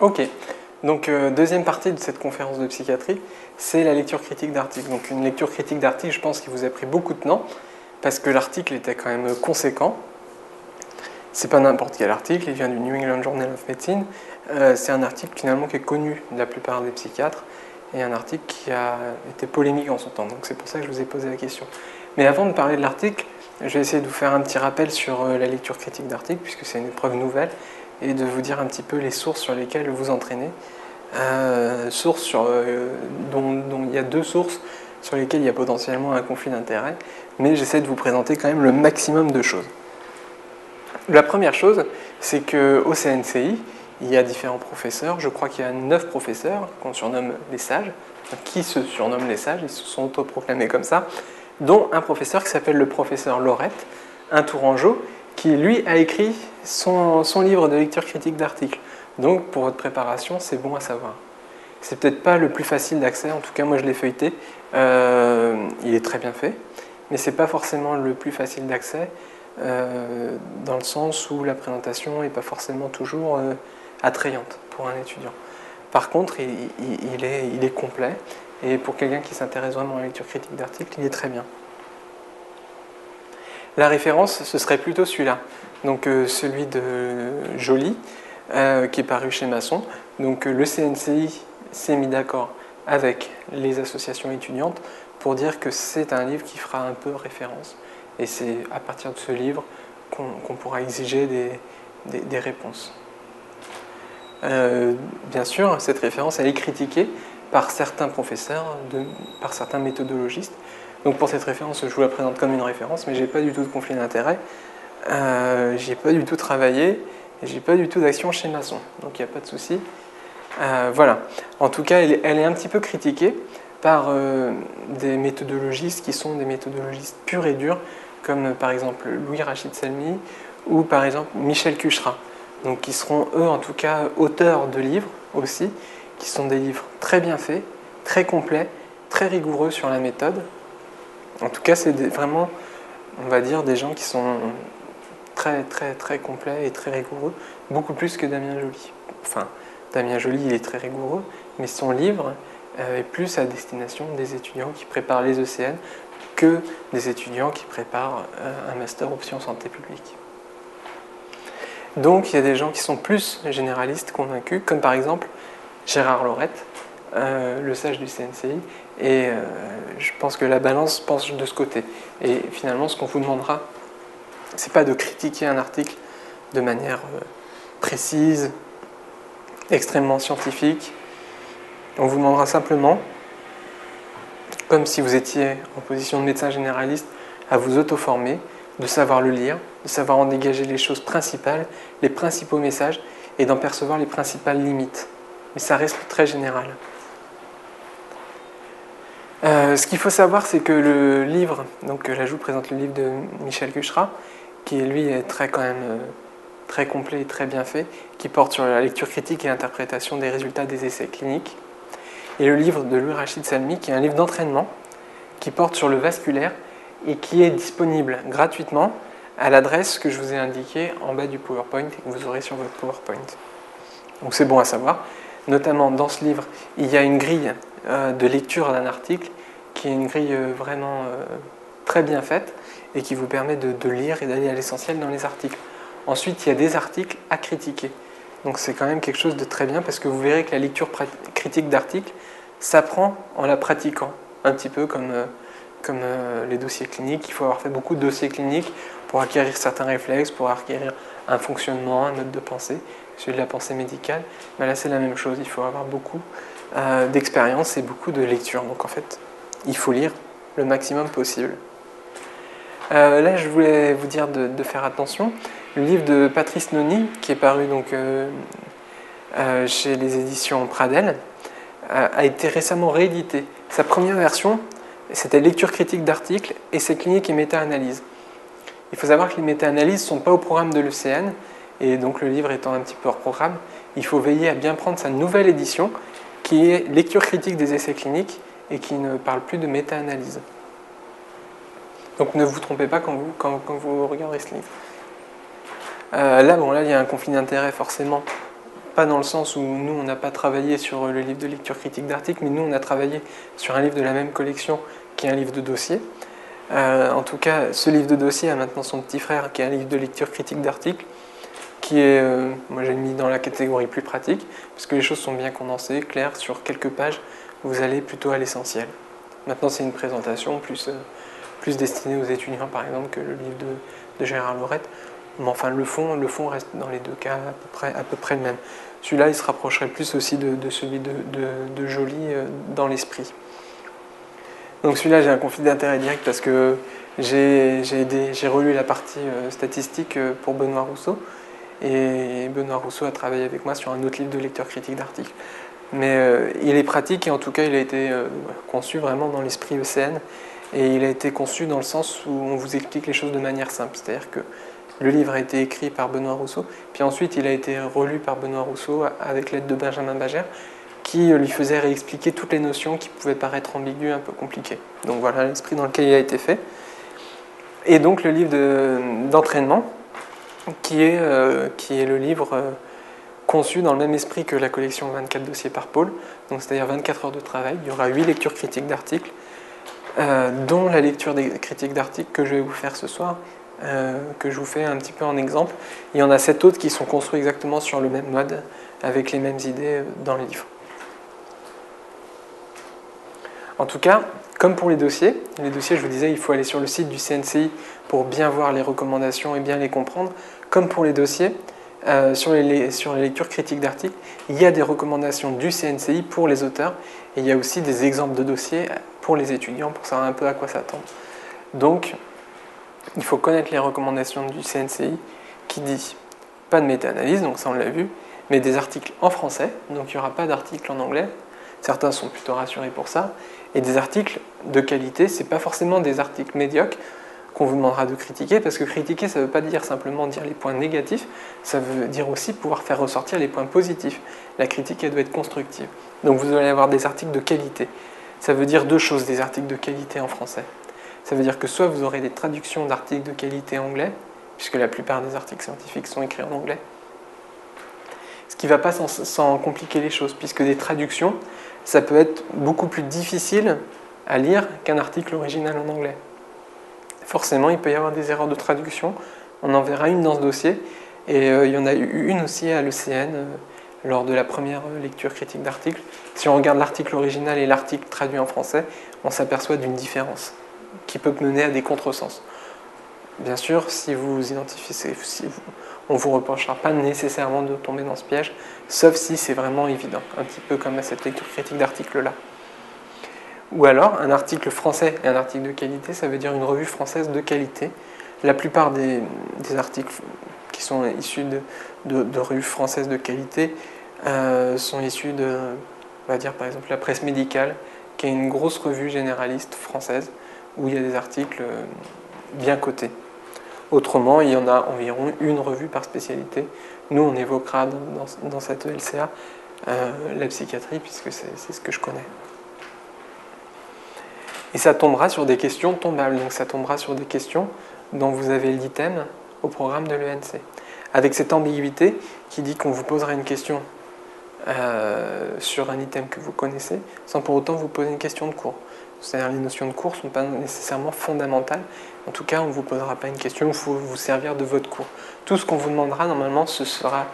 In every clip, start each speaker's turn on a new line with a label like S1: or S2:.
S1: Ok, donc deuxième partie de cette conférence de psychiatrie, c'est la lecture critique d'articles. Donc une lecture critique d'articles, je pense qu'il vous a pris beaucoup de temps, parce que l'article était quand même conséquent. C'est pas n'importe quel article, il vient du New England Journal of Medicine. C'est un article finalement qui est connu de la plupart des psychiatres, et un article qui a été polémique en son temps. Donc c'est pour ça que je vous ai posé la question. Mais avant de parler de l'article, je vais essayer de vous faire un petit rappel sur la lecture critique d'articles, puisque c'est une épreuve nouvelle, et de vous dire un petit peu les sources sur lesquelles vous entraînez. Dont il y a deux sources sur lesquelles il y a potentiellement un conflit d'intérêts, mais j'essaie de vous présenter quand même le maximum de choses. La première chose, c'est qu'au CNCI, il y a différents professeurs. Je crois qu'il y a 9 professeurs qu'on surnomme les sages, qui se surnomment les sages, ils se sont autoproclamés comme ça, dont un professeur qui s'appelle le professeur Laurette, un Tourangeau, qui lui a écrit son livre de lecture critique d'articles. Donc pour votre préparation, c'est bon à savoir. C'est peut-être pas le plus facile d'accès, en tout cas moi je l'ai feuilleté, il est très bien fait, mais c'est pas forcément le plus facile d'accès, dans le sens où la présentation n'est pas forcément toujours attrayante pour un étudiant. Par contre, il est complet, et pour quelqu'un qui s'intéresse vraiment à la lecture critique d'articles, il est très bien. La référence, ce serait plutôt celui-là, donc celui de Joly, qui est paru chez Masson. Donc le CNCI s'est mis d'accord avec les associations étudiantes pour dire que c'est un livre qui fera un peu référence. Et c'est à partir de ce livre qu'on pourra exiger des réponses. Bien sûr, cette référence, elle est critiquée par certains professeurs, par certains méthodologistes. Donc pour cette référence, je vous la présente comme une référence, mais je n'ai pas du tout de conflit d'intérêt. J'y ai pas du tout travaillé, et j'ai pas du tout d'action chez Masson, donc il n'y a pas de souci. Voilà. En tout cas, elle est un petit peu critiquée par des méthodologistes qui sont des méthodologistes purs et durs, comme par exemple Louis-Rachid Selmy ou par exemple Michel Cucherat, donc qui seront eux en tout cas auteurs de livres aussi, qui sont des livres très bien faits, très complets, très rigoureux sur la méthode. En tout cas, c'est vraiment, on va dire, des gens qui sont très très très complets et très rigoureux, beaucoup plus que Damien Joly. Enfin, Damien Joly, il est très rigoureux, mais son livre est plus à destination des étudiants qui préparent les ECN que des étudiants qui préparent un master option santé publique. Donc il y a des gens qui sont plus généralistes, convaincus, comme par exemple Gérard Laurette, le sage du CNCI, et je pense que la balance penche de ce côté. Et finalement, ce qu'on vous demandera, c'est pas de critiquer un article de manière précise, extrêmement scientifique. On vous demandera simplement, comme si vous étiez en position de médecin généraliste, à vous auto-former, de savoir le lire, de savoir en dégager les choses principales, les principaux messages, et d'en percevoir les principales limites. Mais ça reste très général. Ce qu'il faut savoir, c'est que le livre, donc là je vous présente le livre de Michel Cucherat, qui lui est très complet et très bien fait, qui porte sur la lecture critique et l'interprétation des résultats des essais cliniques. Et le livre de Louis-Rachid Selmy, qui est un livre d'entraînement, qui porte sur le vasculaire et qui est disponible gratuitement à l'adresse que je vous ai indiquée en bas du PowerPoint et que vous aurez sur votre PowerPoint. Donc c'est bon à savoir. Notamment dans ce livre, il y a une grille de lecture d'un article qui est une grille vraiment très bien faite et qui vous permet de lire et d'aller à l'essentiel dans les articles. Ensuite, il y a des articles à critiquer. Donc c'est quand même quelque chose de très bien parce que vous verrez que la lecture critique d'articles s'apprend en la pratiquant. Un petit peu comme les dossiers cliniques. Il faut avoir fait beaucoup de dossiers cliniques pour acquérir certains réflexes, pour acquérir un fonctionnement, un mode de pensée, celui de la pensée médicale. Mais là c'est la même chose, il faut avoir beaucoup d'expérience et beaucoup de lecture. Donc en fait, il faut lire le maximum possible. Là, je voulais vous dire de faire attention. Le livre de Patrice Noni, qui est paru donc, chez les éditions Pradel, a été récemment réédité. Sa première version, c'était lecture critique d'articles, essais cliniques et méta-analyse. Il faut savoir que les méta-analyses ne sont pas au programme de l'ECN, et donc le livre étant un petit peu hors programme, il faut veiller à bien prendre sa nouvelle édition, qui est lecture critique des essais cliniques, et qui ne parle plus de méta-analyse. Donc ne vous trompez pas quand vous regarderez ce livre. Là, il y a un conflit d'intérêt forcément pas dans le sens où nous, on n'a pas travaillé sur le livre de lecture critique d'articles, mais nous, on a travaillé sur un livre de la même collection qui est un livre de dossier. En tout cas, ce livre de dossier a maintenant son petit frère qui est un livre de lecture critique d'articles, qui est, moi j'ai mis dans la catégorie plus pratique, parce que les choses sont bien condensées, claires, sur quelques pages, vous allez plutôt à l'essentiel. Maintenant, c'est une présentation plus destinée aux étudiants, par exemple, que le livre de Gérard Laurette. Mais enfin, le fond reste dans les deux cas à peu près le même. Celui-là, il se rapprocherait plus aussi de celui de Joly dans l'esprit. Donc celui-là, j'ai un conflit d'intérêt direct parce que j'ai relu la partie statistique pour Benoît Rousseau. Et Benoît Rousseau a travaillé avec moi sur un autre livre de lecture critique d'articles. Mais il est pratique et en tout cas, il a été conçu vraiment dans l'esprit ECN. Et il a été conçu dans le sens où on vous explique les choses de manière simple. C'est-à-dire que le livre a été écrit par Benoît Rousseau, puis ensuite il a été relu par Benoît Rousseau avec l'aide de Benjamin Bagère, qui lui faisait réexpliquer toutes les notions qui pouvaient paraître ambiguës, un peu compliquées. Donc voilà l'esprit dans lequel il a été fait. Et donc le livre d'entraînement, qui est le livre conçu dans le même esprit que la collection 24 dossiers par pôle, donc c'est-à-dire 24 heures de travail. Il y aura 8 lectures critiques d'articles, dont la lecture des critiques d'articles que je vais vous faire ce soir, que je vous fais un petit peu en exemple. Il y en a 7 autres qui sont construits exactement sur le même mode, avec les mêmes idées dans le livre. En tout cas, comme pour les dossiers, je vous disais, il faut aller sur le site du CNCI pour bien voir les recommandations et bien les comprendre. Comme pour les dossiers, sur les lectures critiques d'articles, il y a des recommandations du CNCI pour les auteurs et il y a aussi des exemples de dossiers pour les étudiants pour savoir un peu à quoi s'attendre. Donc, il faut connaître les recommandations du CNCI qui dit pas de méta-analyse, donc ça on l'a vu, mais des articles en français, donc il n'y aura pas d'articles en anglais. Certains sont plutôt rassurés pour ça. Et des articles de qualité, ce n'est pas forcément des articles médiocres qu'on vous demandera de critiquer, parce que critiquer, ça ne veut pas dire simplement dire les points négatifs, ça veut dire aussi pouvoir faire ressortir les points positifs. La critique, elle doit être constructive. Donc vous allez avoir des articles de qualité. Ça veut dire deux choses, des articles de qualité en français. Ça veut dire que soit vous aurez des traductions d'articles de qualité anglais, puisque la plupart des articles scientifiques sont écrits en anglais, ce qui ne va pas sans compliquer les choses, puisque des traductions, ça peut être beaucoup plus difficile à lire qu'un article original en anglais. Forcément, il peut y avoir des erreurs de traduction. On en verra une dans ce dossier. Et il y en a eu une aussi à l'ECN lors de la première lecture critique d'articles. Si on regarde l'article original et l'article traduit en français, on s'aperçoit d'une différence qui peut mener à des contresens. Bien sûr, si vous identifiez, on ne vous reprochera pas nécessairement de tomber dans ce piège, sauf si c'est vraiment évident, un petit peu comme à cette lecture critique d'article-là. Ou alors, un article français et un article de qualité, ça veut dire une revue française de qualité. La plupart des articles qui sont issus de revues françaises de qualité sont issus de, on va dire par exemple, la Presse Médicale, qui est une grosse revue généraliste française, où il y a des articles bien cotés. Autrement, il y en a environ une revue par spécialité. Nous, on évoquera dans cette LCA la psychiatrie, puisque c'est ce que je connais. Et ça tombera sur des questions tombables, donc ça tombera sur des questions dont vous avez l'item au programme de l'ENC. Avec cette ambiguïté qui dit qu'on vous posera une question sur un item que vous connaissez, sans pour autant vous poser une question de cours. C'est-à-dire les notions de cours ne sont pas nécessairement fondamentales. En tout cas, on ne vous posera pas une question, il faut vous servir de votre cours. Tout ce qu'on vous demandera, normalement, ce sera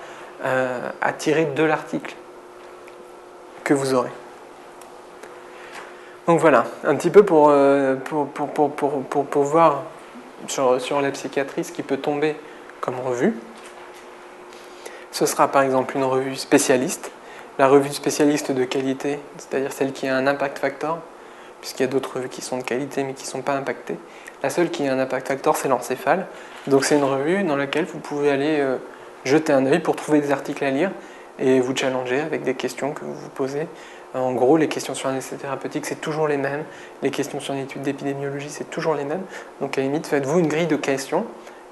S1: à tirer de l'article que vous aurez. Donc voilà, un petit peu pour voir sur la psychiatrie ce qui peut tomber comme revue. Ce sera par exemple une revue spécialiste. La revue spécialiste de qualité, c'est-à-dire celle qui a un impact factor, puisqu'il y a d'autres revues qui sont de qualité mais qui ne sont pas impactées. La seule qui a un impact factor, c'est l'Encéphale. Donc c'est une revue dans laquelle vous pouvez aller jeter un œil pour trouver des articles à lire et vous challenger avec des questions que vous vous posez. En gros, les questions sur un essai thérapeutique, c'est toujours les mêmes. Les questions sur une étude d'épidémiologie, c'est toujours les mêmes. Donc à la limite, faites-vous une grille de questions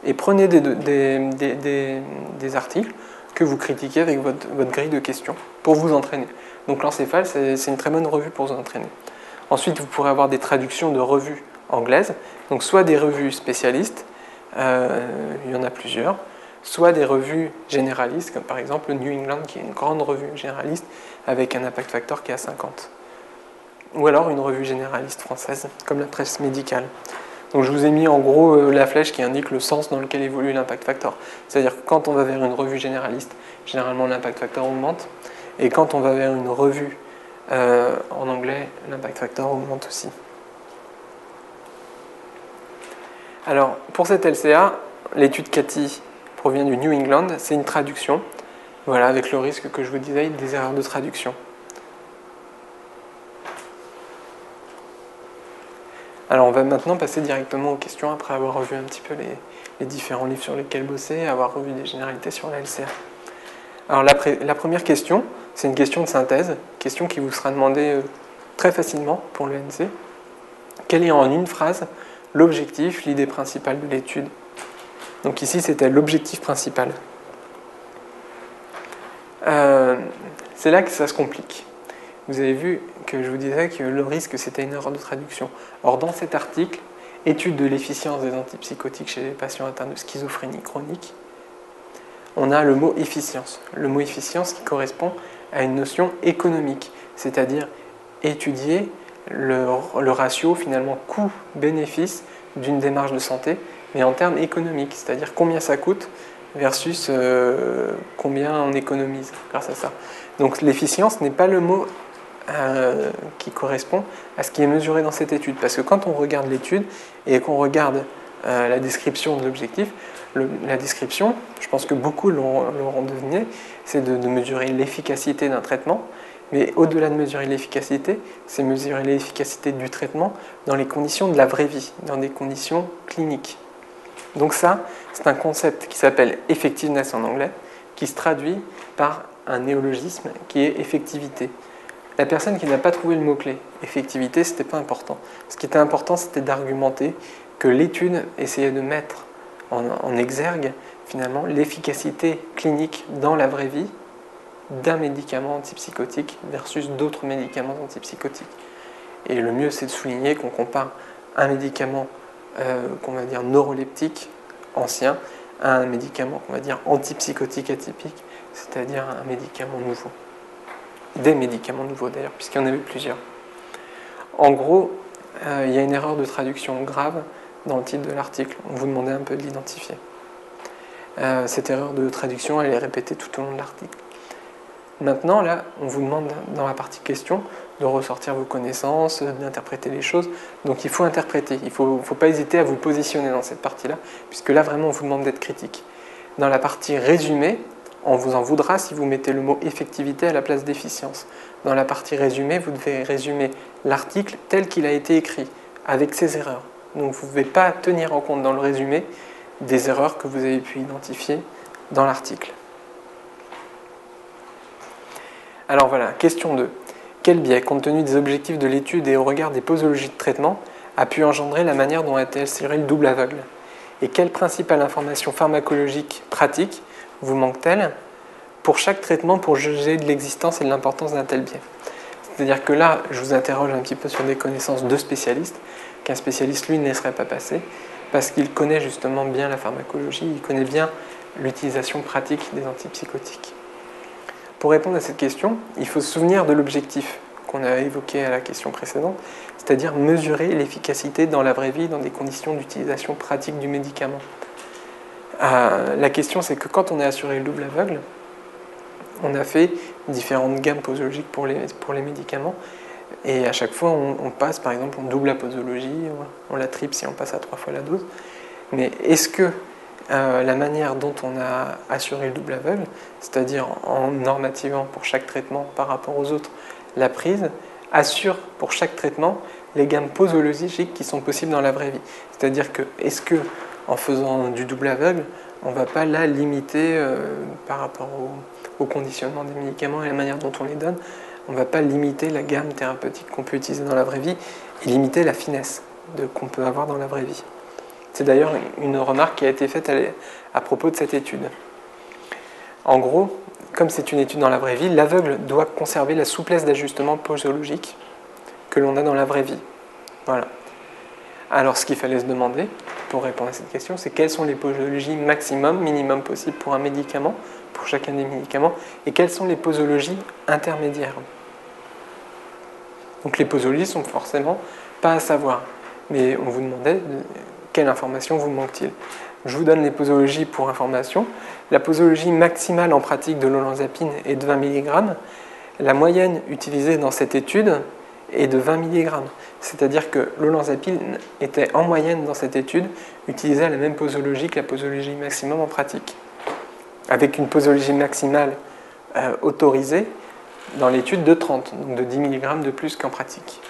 S1: et prenez des articles que vous critiquez avec votre grille de questions pour vous entraîner. Donc l'Encéphale, c'est une très bonne revue pour vous entraîner. Ensuite, vous pourrez avoir des traductions de revues anglaises, donc soit des revues spécialistes, il y en a plusieurs, soit des revues généralistes, comme par exemple le New England, qui est une grande revue généraliste avec un impact factor qui est à 50. Ou alors une revue généraliste française, comme la presse médicale. Donc je vous ai mis en gros la flèche qui indique le sens dans lequel évolue l'impact factor. C'est-à-dire que quand on va vers une revue généraliste, généralement l'impact factor augmente, et quand on va vers une revue en anglais, l'impact factor augmente aussi. Alors pour cette LCA, l'étude Cathy provient du New England, c'est une traduction, voilà, avec le risque que je vous disais des erreurs de traduction. Alors on va maintenant passer directement aux questions après avoir revu un petit peu les différents livres sur lesquels bosser et avoir revu des généralités sur la LCA. Alors la première question, c'est une question de synthèse, question qui vous sera demandée très facilement pour l'ENC. Quel est en une phrase l'objectif, l'idée principale de l'étude? Donc ici c'était l'objectif principal. C'est là que ça se complique. Vous avez vu que je vous disais que le risque c'était une erreur de traduction. Or dans cet article, étude de l'efficience des antipsychotiques chez les patients atteints de schizophrénie chronique, on a le mot efficience. Le mot efficience qui correspond à une notion économique, c'est-à-dire étudier le ratio finalement coût-bénéfice d'une démarche de santé, mais en termes économiques, c'est-à-dire combien ça coûte versus combien on économise grâce à ça. Donc l'efficience n'est pas le mot qui correspond à ce qui est mesuré dans cette étude. Parce que quand on regarde l'étude et qu'on regarde la description de l'objectif, la description, je pense que beaucoup l'auront deviné, c'est de mesurer l'efficacité d'un traitement. Mais au-delà de mesurer l'efficacité, c'est mesurer l'efficacité du traitement dans les conditions de la vraie vie, dans des conditions cliniques. Donc ça, c'est un concept qui s'appelle effectiveness en anglais, qui se traduit par un néologisme qui est effectivité. La personne qui n'a pas trouvé le mot-clé effectivité, ce n'était pas important. Ce qui était important, c'était d'argumenter que l'étude essayait de mettre en exergue, finalement, l'efficacité clinique dans la vraie vie d'un médicament antipsychotique versus d'autres médicaments antipsychotiques. Et le mieux, c'est de souligner qu'on compare un médicament qu'on va dire neuroleptique, ancien, à un médicament qu'on va dire antipsychotique atypique, c'est-à-dire un médicament nouveau. Des médicaments nouveaux d'ailleurs, puisqu'il y en avait plusieurs. En gros, il y a une erreur de traduction grave dans le titre de l'article. On vous demandait un peu de l'identifier. Cette erreur de traduction, elle est répétée tout au long de l'article. Maintenant, là, on vous demande dans la partie question de ressortir vos connaissances, d'interpréter les choses. Donc il faut interpréter. Il ne faut pas hésiter à vous positionner dans cette partie-là, puisque là, vraiment, on vous demande d'être critique. Dans la partie résumé, on vous en voudra si vous mettez le mot effectivité à la place d'efficience. Dans la partie résumé, vous devez résumer l'article tel qu'il a été écrit, avec ses erreurs. Donc vous ne pouvez pas tenir en compte dans le résumé des erreurs que vous avez pu identifier dans l'article. Alors voilà, question 2. Quel biais, compte tenu des objectifs de l'étude et au regard des posologies de traitement, a pu engendrer la manière dont a été assuré le double aveugle? Et quelle principale information pharmacologique pratique vous manque-t-elle pour chaque traitement pour juger de l'existence et de l'importance d'un tel biais? C'est-à-dire que là, je vous interroge un petit peu sur des connaissances de spécialistes, qu'un spécialiste, lui, ne laisserait pas passer, parce qu'il connaît justement bien la pharmacologie, il connaît bien l'utilisation pratique des antipsychotiques. Pour répondre à cette question, il faut se souvenir de l'objectif qu'on a évoqué à la question précédente, c'est-à-dire mesurer l'efficacité dans la vraie vie dans des conditions d'utilisation pratique du médicament. La question, c'est que quand on est assuré le double aveugle, on a fait différentes gammes posologiques pour les médicaments, et à chaque fois, on passe, par exemple, on double la posologie, on la triple si on passe à 3 fois la dose. Mais est-ce que la manière dont on a assuré le double aveugle, c'est-à-dire en normativant pour chaque traitement par rapport aux autres la prise, assure pour chaque traitement les gammes posologiques qui sont possibles dans la vraie vie? C'est-à-dire que, est-ce que en faisant du double aveugle, on ne va pas là limiter par rapport au conditionnement des médicaments et la manière dont on les donne, on ne va pas limiter la gamme thérapeutique qu'on peut utiliser dans la vraie vie et limiter la finesse qu'on peut avoir dans la vraie vie. C'est d'ailleurs une remarque qui a été faite à propos de cette étude. En gros, comme c'est une étude dans la vraie vie, l'aveugle doit conserver la souplesse d'ajustement posologique que l'on a dans la vraie vie. Voilà. Alors ce qu'il fallait se demander, pour répondre à cette question, c'est quelles sont les posologies maximum, minimum possibles pour un médicament, pour chacun des médicaments, et quelles sont les posologies intermédiaires. Donc les posologies sont forcément pas à savoir, mais on vous demandait quelle information vous manque-t-il. Je vous donne les posologies pour information. La posologie maximale en pratique de l'olanzapine est de 20 mg. La moyenne utilisée dans cette étude est de 20 mg. C'est-à-dire que l'olanzapine était en moyenne dans cette étude utilisée à la même posologie que la posologie maximum en pratique, avec une posologie maximale autorisée dans l'étude de 30, donc de 10 mg de plus qu'en pratique.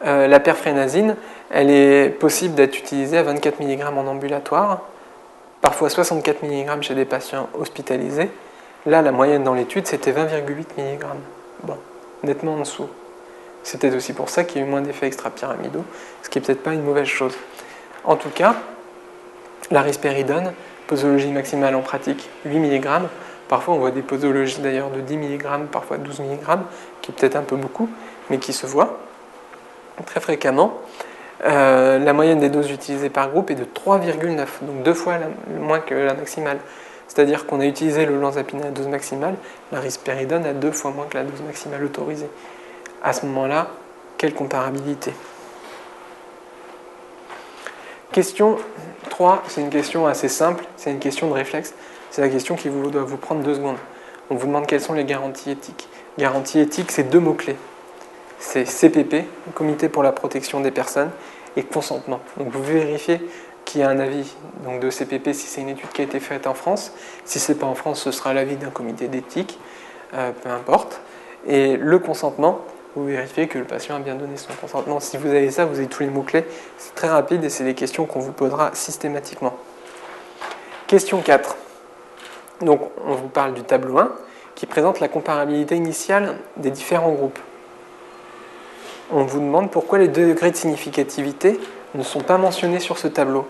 S1: La perfrénazine, elle est possible d'être utilisée à 24 mg en ambulatoire, parfois 64 mg chez des patients hospitalisés. Là, la moyenne dans l'étude, c'était 20,8 mg. Bon, nettement en dessous. C'était aussi pour ça qu'il y a eu moins d'effets extrapyramidaux, ce qui n'est peut-être pas une mauvaise chose. En tout cas, la risperidone, posologie maximale en pratique, 8 mg. Parfois, on voit des posologies d'ailleurs de 10 mg, parfois 12 mg, qui est peut-être un peu beaucoup, mais qui se voient très fréquemment. La moyenne des doses utilisées par groupe est de 3,9, donc 2 fois moins que la maximale. C'est-à-dire qu'on a utilisé le l'olanzapine à la dose maximale, la risperidone à 2 fois moins que la dose maximale autorisée. À ce moment-là, quelle comparabilité? Question 3, c'est une question assez simple, c'est une question de réflexe. C'est la question qui doit vous prendre 2 secondes. On vous demande quelles sont les garanties éthiques. Garantie éthique, c'est 2 mots-clés. C'est CPP, Comité pour la protection des personnes, et consentement. Donc vous vérifiez qu'il y a un avis donc de CPP si c'est une étude qui a été faite en France. Si ce n'est pas en France, ce sera l'avis d'un comité d'éthique, peu importe. Et le consentement, vous vérifiez que le patient a bien donné son consentement. Si vous avez ça, vous avez tous les mots-clés. C'est très rapide et c'est des questions qu'on vous posera systématiquement. Question 4. Donc on vous parle du tableau 1 qui présente la comparabilité initiale des différents groupes. On vous demande pourquoi les degrés de significativité ne sont pas mentionnés sur ce tableau.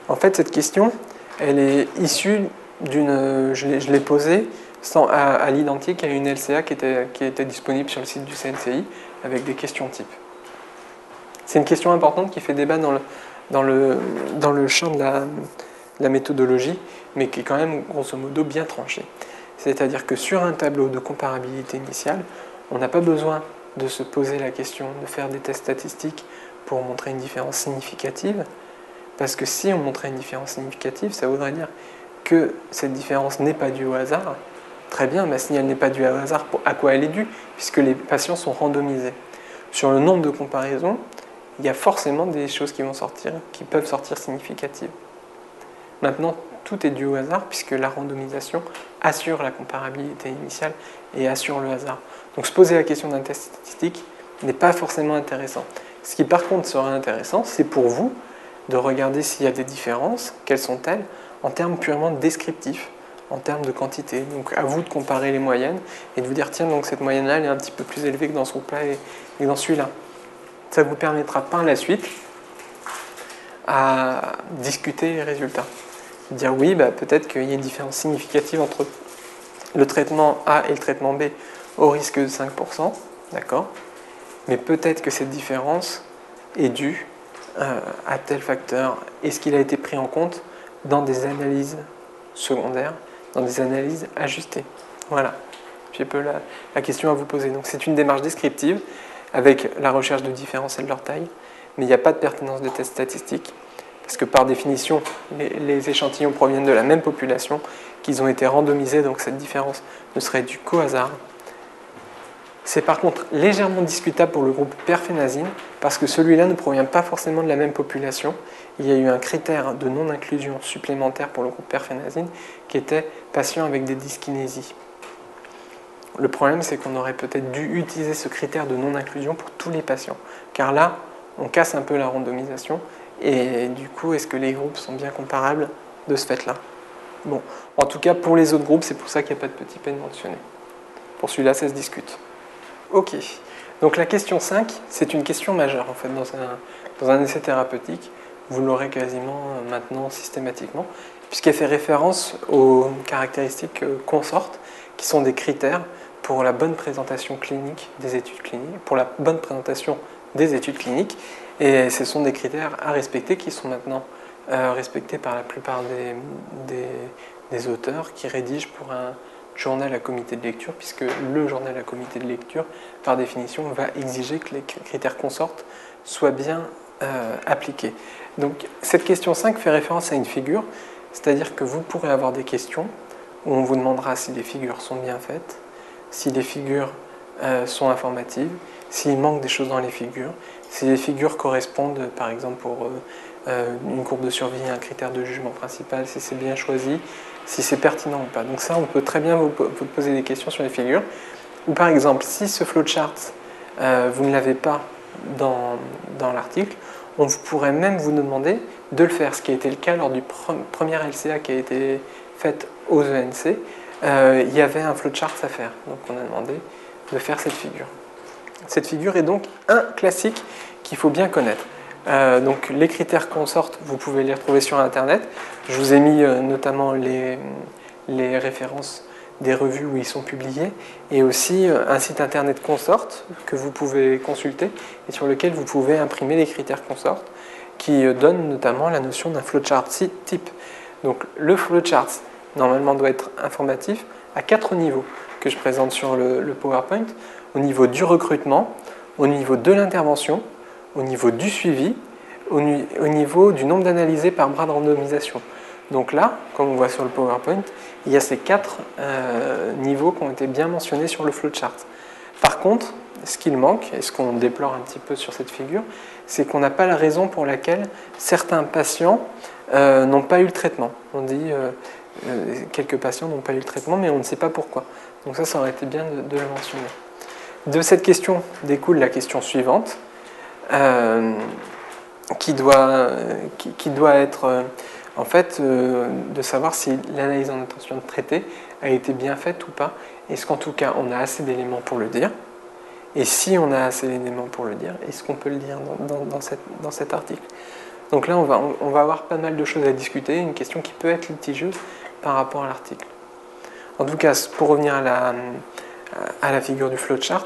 S1: En fait, cette question, elle est issue d'une... Je l'ai posée à l'identique à une LCA qui était disponible sur le site du CNCI avec des questions types. C'est une question importante qui fait débat dans le champ de la méthodologie, mais qui est quand même grosso modo bien tranchée. C'est-à-dire que sur un tableau de comparabilité initiale, on n'a pas besoin de se poser la question, de faire des tests statistiques pour montrer une différence significative, parce que si on montrait une différence significative, ça voudrait dire que cette différence n'est pas due au hasard. Très bien, mais si elle n'est pas due au hasard, à quoi elle est due? Puisque les patients sont randomisés. Sur le nombre de comparaisons, il y a forcément des choses qui peuvent sortir significatives. Maintenant, tout est dû au hasard puisque la randomisation assure la comparabilité initiale et assure le hasard. Donc se poser la question d'un test statistique n'est pas forcément intéressant. Ce qui par contre serait intéressant, c'est pour vous de regarder s'il y a des différences, quelles sont-elles, en termes purement descriptifs, en termes de quantité. Donc à vous de comparer les moyennes et de vous dire tiens, donc cette moyenne-là elle est un petit peu plus élevée que dans ce groupe-là et dans celui-là. Ça vous permettra par la suite à discuter les résultats. Dire oui, peut-être qu'il y a une différence significative entre le traitement A et le traitement B au risque de 5%, d'accord, mais peut-être que cette différence est due à tel facteur. Est-ce qu'il a été pris en compte dans des analyses secondaires, dans des analyses ajustées? Voilà, j'ai un peu la question à vous poser. Donc c'est une démarche descriptive avec la recherche de différences et de leur taille, mais il n'y a pas de pertinence de test statistique. Parce que par définition, les échantillons proviennent de la même population, qu'ils ont été randomisés, donc cette différence ne serait due qu'au hasard. C'est par contre légèrement discutable pour le groupe perfénazine, parce que celui-là ne provient pas forcément de la même population. Il y a eu un critère de non-inclusion supplémentaire pour le groupe perfénazine, qui était patient avec des dyskinésies. Le problème, c'est qu'on aurait peut-être dû utiliser ce critère de non-inclusion pour tous les patients, car là, on casse un peu la randomisation, et du coup, est-ce que les groupes sont bien comparables de ce fait-là? Bon, en tout cas, pour les autres groupes, c'est pour ça qu'il n'y a pas de petit p mentionné. Pour celui-là, ça se discute. Ok, donc la question 5, c'est une question majeure, en fait, dans un essai thérapeutique. Vous l'aurez quasiment maintenant systématiquement, puisqu'elle fait référence aux caractéristiques consortes, qui sont des critères pour la bonne présentation clinique des études cliniques, pour la bonne présentation des études cliniques. Et ce sont des critères à respecter qui sont maintenant respectés par la plupart des auteurs qui rédigent pour un journal à comité de lecture, puisque le journal à comité de lecture, par définition, va exiger que les critères consort soient bien appliqués. Donc cette question 5 fait référence à une figure, c'est-à-dire que vous pourrez avoir des questions où on vous demandera si les figures sont bien faites, si les figures sont informatives, s'il manque des choses dans les figures, si les figures correspondent par exemple pour une courbe de survie, un critère de jugement principal, si c'est bien choisi, si c'est pertinent ou pas. Donc ça, on peut très bien vous poser des questions sur les figures. Ou par exemple, si ce flowchart, vous ne l'avez pas dans l'article, on pourrait même vous demander de le faire, ce qui a été le cas lors du premier LCA qui a été fait aux ENC. Il y avait un flowchart à faire, donc on a demandé de faire cette figure. Cette figure est donc un classique qu'il faut bien connaître. Donc les critères consort, vous pouvez les retrouver sur Internet. Je vous ai mis notamment les références des revues où ils sont publiés, et aussi un site internet consort que vous pouvez consulter et sur lequel vous pouvez imprimer les critères consort qui donnent notamment la notion d'un flowchart type. Donc le flowchart normalement doit être informatif à 4 niveaux que je présente sur le PowerPoint: au niveau du recrutement, au niveau de l'intervention, au niveau du suivi, au niveau du nombre d'analysés par bras de randomisation. Donc là, comme on voit sur le PowerPoint, il y a ces 4 niveaux qui ont été bien mentionnés sur le flowchart. Par contre, ce qu'il manque, et ce qu'on déplore un petit peu sur cette figure, c'est qu'on n'a pas la raison pour laquelle certains patients n'ont pas eu le traitement. On dit quelques patients n'ont pas eu le traitement, mais on ne sait pas pourquoi. Donc ça aurait été bien de le mentionner. De cette question découle la question suivante, qui doit être en fait de savoir si l'analyse en intention de traiter a été bien faite ou pas. Est-ce qu'en tout cas on a assez d'éléments pour le dire? Et si on a assez d'éléments pour le dire, est-ce qu'on peut le dire dans cet article? Donc là, on va avoir pas mal de choses à discuter, une question qui peut être litigieuse par rapport à l'article. En tout cas, pour revenir à la figure du flowchart,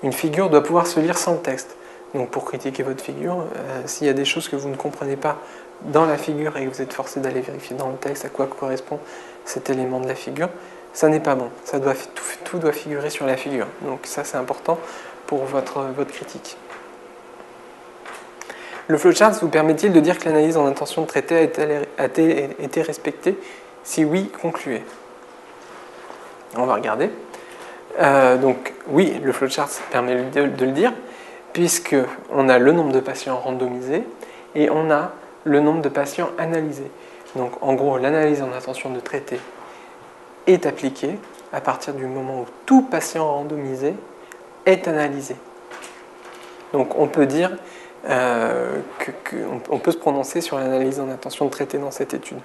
S1: une figure doit pouvoir se lire sans le texte. Donc pour critiquer votre figure, s'il y a des choses que vous ne comprenez pas dans la figure et que vous êtes forcé d'aller vérifier dans le texte à quoi correspond cet élément de la figure, ça n'est pas bon. Tout doit figurer sur la figure. Donc ça, c'est important pour votre critique. Le flowchart vous permet-il de dire que l'analyse en intention de traiter a été respectée? Si oui, concluez. On va regarder. Donc oui, le flowchart permet de le dire, puisqu'on a le nombre de patients randomisés et on a le nombre de patients analysés. Donc en gros, l'analyse en intention de traiter est appliquée à partir du moment où tout patient randomisé est analysé. Donc on peut dire on peut se prononcer sur l'analyse en intention de traiter dans cette étude.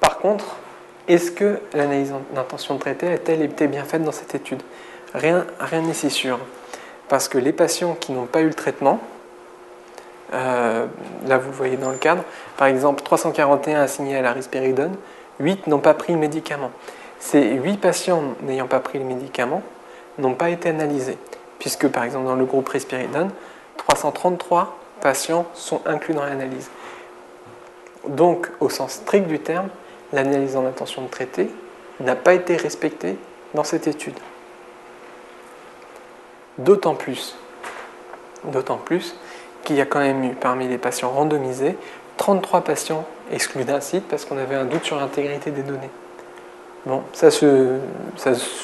S1: Par contre, est-ce que l'analyse en intention de traiter a-t-elle été bien faite dans cette étude? Rien n'est si sûr. Parce que les patients qui n'ont pas eu le traitement, là vous le voyez dans le cadre, par exemple 341 assignés à la risperidone, 8 n'ont pas pris le médicament. Ces 8 patients n'ayant pas pris le médicament n'ont pas été analysés, puisque par exemple dans le groupe risperidone, 333 patients sont inclus dans l'analyse. Donc au sens strict du terme, l'analyse en intention de traiter n'a pas été respectée dans cette étude. D'autant plus qu'il y a quand même eu parmi les patients randomisés 33 patients exclus d'un site parce qu'on avait un doute sur l'intégrité des données. Bon, ça se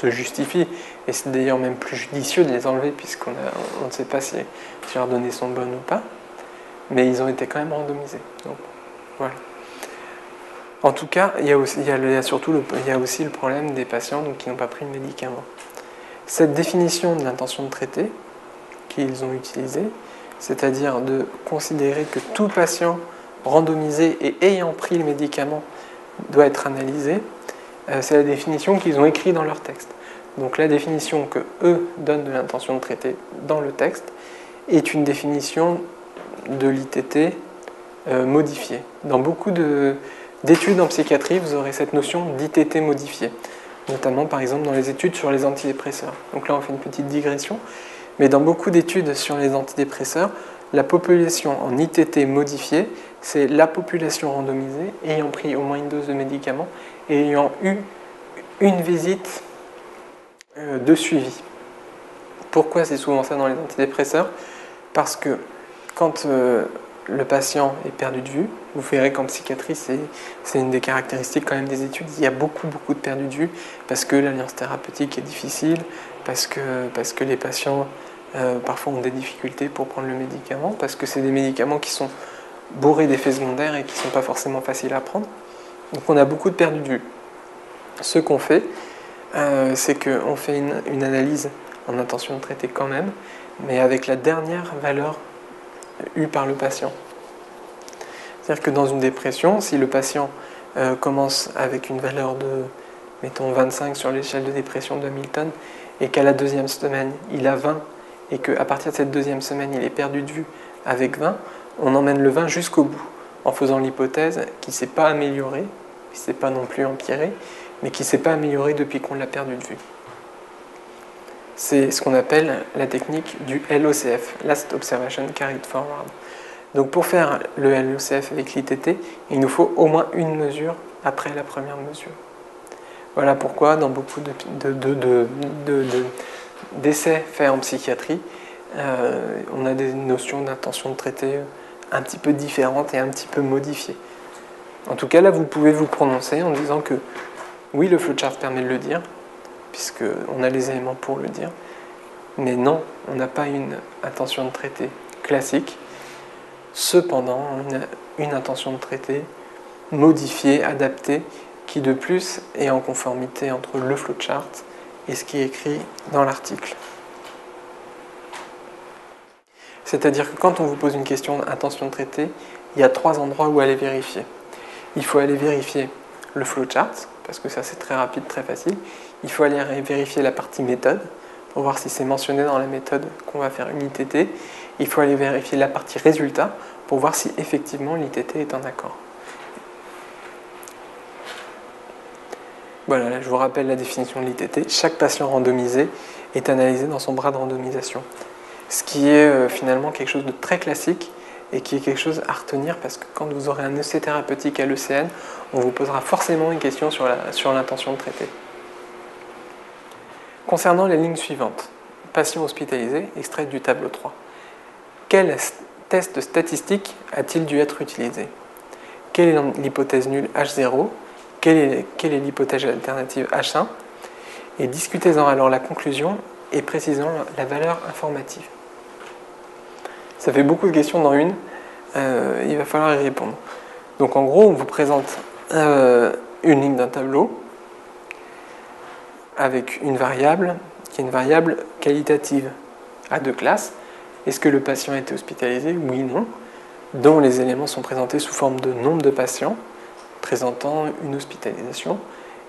S1: justifie, et c'est d'ailleurs même plus judicieux de les enlever puisqu'on ne sait pas si leurs données sont bonnes ou pas, mais ils ont été quand même randomisés. Donc, voilà. En tout cas, il y a aussi le problème des patients qui n'ont pas pris le médicament. Cette définition de l'intention de traiter qu'ils ont utilisée, c'est-à-dire de considérer que tout patient randomisé et ayant pris le médicament doit être analysé, c'est la définition qu'ils ont écrite dans leur texte. Donc la définition que eux donnent de l'intention de traiter dans le texte est une définition de l'ITT modifiée. Dans beaucoup d'études en psychiatrie, vous aurez cette notion d'ITT modifiée, notamment par exemple dans les études sur les antidépresseurs. Donc là on fait une petite digression, Mais dans beaucoup d'études sur les antidépresseurs, la population en ITT modifiée, c'est la population randomisée ayant pris au moins une dose de médicament et ayant eu une visite de suivi. Pourquoi c'est souvent ça dans les antidépresseurs? Parce que quand le patient est perdu de vue, vous verrez qu'en psychiatrie, c'est une des caractéristiques quand même des études, il y a beaucoup de perdu de vue, parce que l'alliance thérapeutique est difficile, parce que les patients parfois ont des difficultés pour prendre le médicament, parce que c'est des médicaments qui sont bourrés d'effets secondaires et qui ne sont pas forcément faciles à prendre. Donc on a beaucoup de perdu de vue. Ce qu'on fait, c'est qu'on fait une analyse en intention de traiter quand même, mais avec la dernière valeur eue par le patient. C'est-à-dire que dans une dépression, si le patient commence avec une valeur de, mettons, 25 sur l'échelle de dépression de Hamilton, et qu'à la deuxième semaine, il a 20, et qu'à partir de cette deuxième semaine, il est perdu de vue avec 20, on emmène le 20 jusqu'au bout, en faisant l'hypothèse qu'il ne s'est pas amélioré, qu'il ne s'est pas non plus empiré, mais qu'il ne s'est pas amélioré depuis qu'on l'a perdu de vue. C'est ce qu'on appelle la technique du LOCF, Last Observation Carried Forward. Donc pour faire le LOCF avec l'ITT, il nous faut au moins une mesure après la première mesure. Voilà pourquoi dans beaucoup d'essais faits en psychiatrie, on a des notions d'intention de traiter un petit peu différentes et un petit peu modifiées. En tout cas, là, vous pouvez vous prononcer en disant que oui, le flowchart permet de le dire, puisqu'on a les éléments pour le dire, mais non, on n'a pas une intention de traiter classique. Cependant, on a une intention de traiter modifiée, adaptée, qui de plus est en conformité entre le flowchart et ce qui est écrit dans l'article. C'est-à-dire que quand on vous pose une question d'intention de traiter, il y a 3 endroits où aller vérifier. Il faut aller vérifier le flowchart, parce que ça c'est très rapide, très facile. Il faut aller vérifier la partie méthode, pour voir si c'est mentionné dans la méthode qu'on va faire une ITT. Il faut aller vérifier la partie résultat, pour voir si effectivement l'ITT est en accord. Voilà, je vous rappelle la définition de l'ITT. Chaque patient randomisé est analysé dans son bras de randomisation. Ce qui est finalement quelque chose de très classique et qui est quelque chose à retenir parce que quand vous aurez un essai thérapeutique à l'ECN, on vous posera forcément une question sur l'intention de traiter. Concernant les lignes suivantes, patient hospitalisé, extrait du tableau 3. Quel test statistique a-t-il dû être utilisé? Quelle est l'hypothèse nulle H0? Quelle est l'hypothèse alternative H1? Et discutez-en alors la conclusion et précisons la valeur informative. Ça fait beaucoup de questions dans une, il va falloir y répondre. Donc en gros, on vous présente une ligne d'un tableau avec une variable qui est une variable qualitative à 2 classes. Est-ce que le patient a été hospitalisé? Oui, non. Dont les éléments sont présentés sous forme de nombre de patients présentant une hospitalisation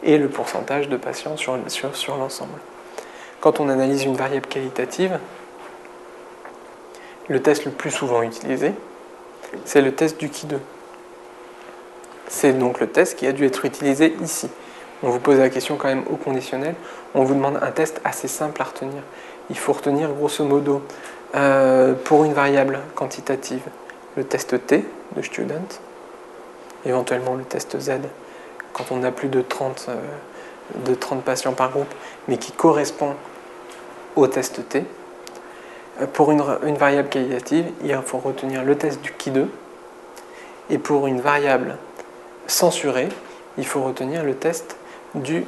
S1: et le pourcentage de patients sur l'ensemble. Quand on analyse une variable qualitative, le test le plus souvent utilisé, c'est le test du Qui2. C'est donc le test qui a dû être utilisé ici. On vous pose la question quand même au conditionnel, on vous demande un test assez simple à retenir. Il faut retenir grosso modo, pour une variable quantitative, le test T de student, éventuellement le test Z quand on a plus de 30 patients par groupe, mais qui correspond au test T. Pour une variable qualitative, il faut retenir le test du Qui2, et pour une variable censurée, il faut retenir le test du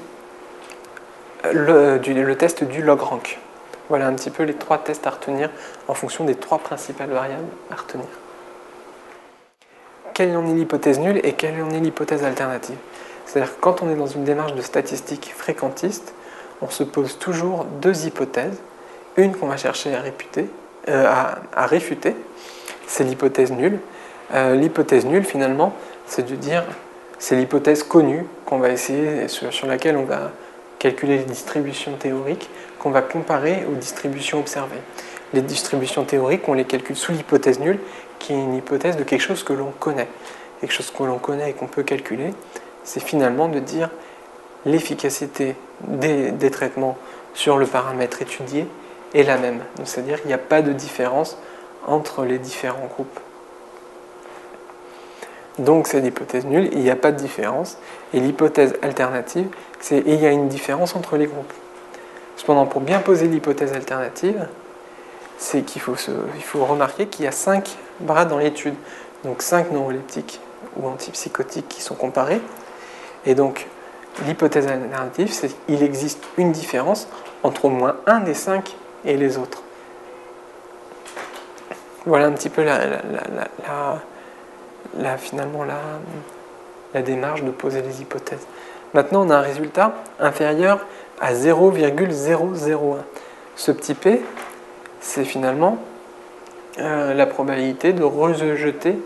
S1: log-rank. Voilà un petit peu les 3 tests à retenir en fonction des 3 principales variables à retenir. Quelle en est l'hypothèse nulle et quelle en est l'hypothèse alternative? C'est-à-dire que quand on est dans une démarche de statistique fréquentiste, on se pose toujours 2 hypothèses. Une qu'on va chercher à réfuter, c'est l'hypothèse nulle. L'hypothèse nulle, finalement, c'est de dire, c'est l'hypothèse connue qu'on va essayer, sur laquelle on va calculer les distributions théoriques, qu'on va comparer aux distributions observées. Les distributions théoriques, on les calcule sous l'hypothèse nulle, qui est une hypothèse de quelque chose que l'on connaît. Quelque chose que l'on connaît et qu'on peut calculer, c'est finalement de dire, l'efficacité des traitements sur le paramètre étudié est telle. est la même. C'est-à-dire qu'il n'y a pas de différence entre les différents groupes. Donc c'est l'hypothèse nulle, il n'y a pas de différence. Et l'hypothèse alternative, c'est il y a une différence entre les groupes. Cependant, pour bien poser l'hypothèse alternative, c'est qu'il faut remarquer qu'il y a 5 bras dans l'étude. Donc 5 neuroleptiques ou antipsychotiques qui sont comparés. Et donc l'hypothèse alternative, c'est qu'il existe une différence entre au moins un des 5 et les autres. Voilà un petit peu finalement la démarche de poser les hypothèses. Maintenant, on a un résultat inférieur à 0,001. Ce petit p, c'est finalement la probabilité de rejeter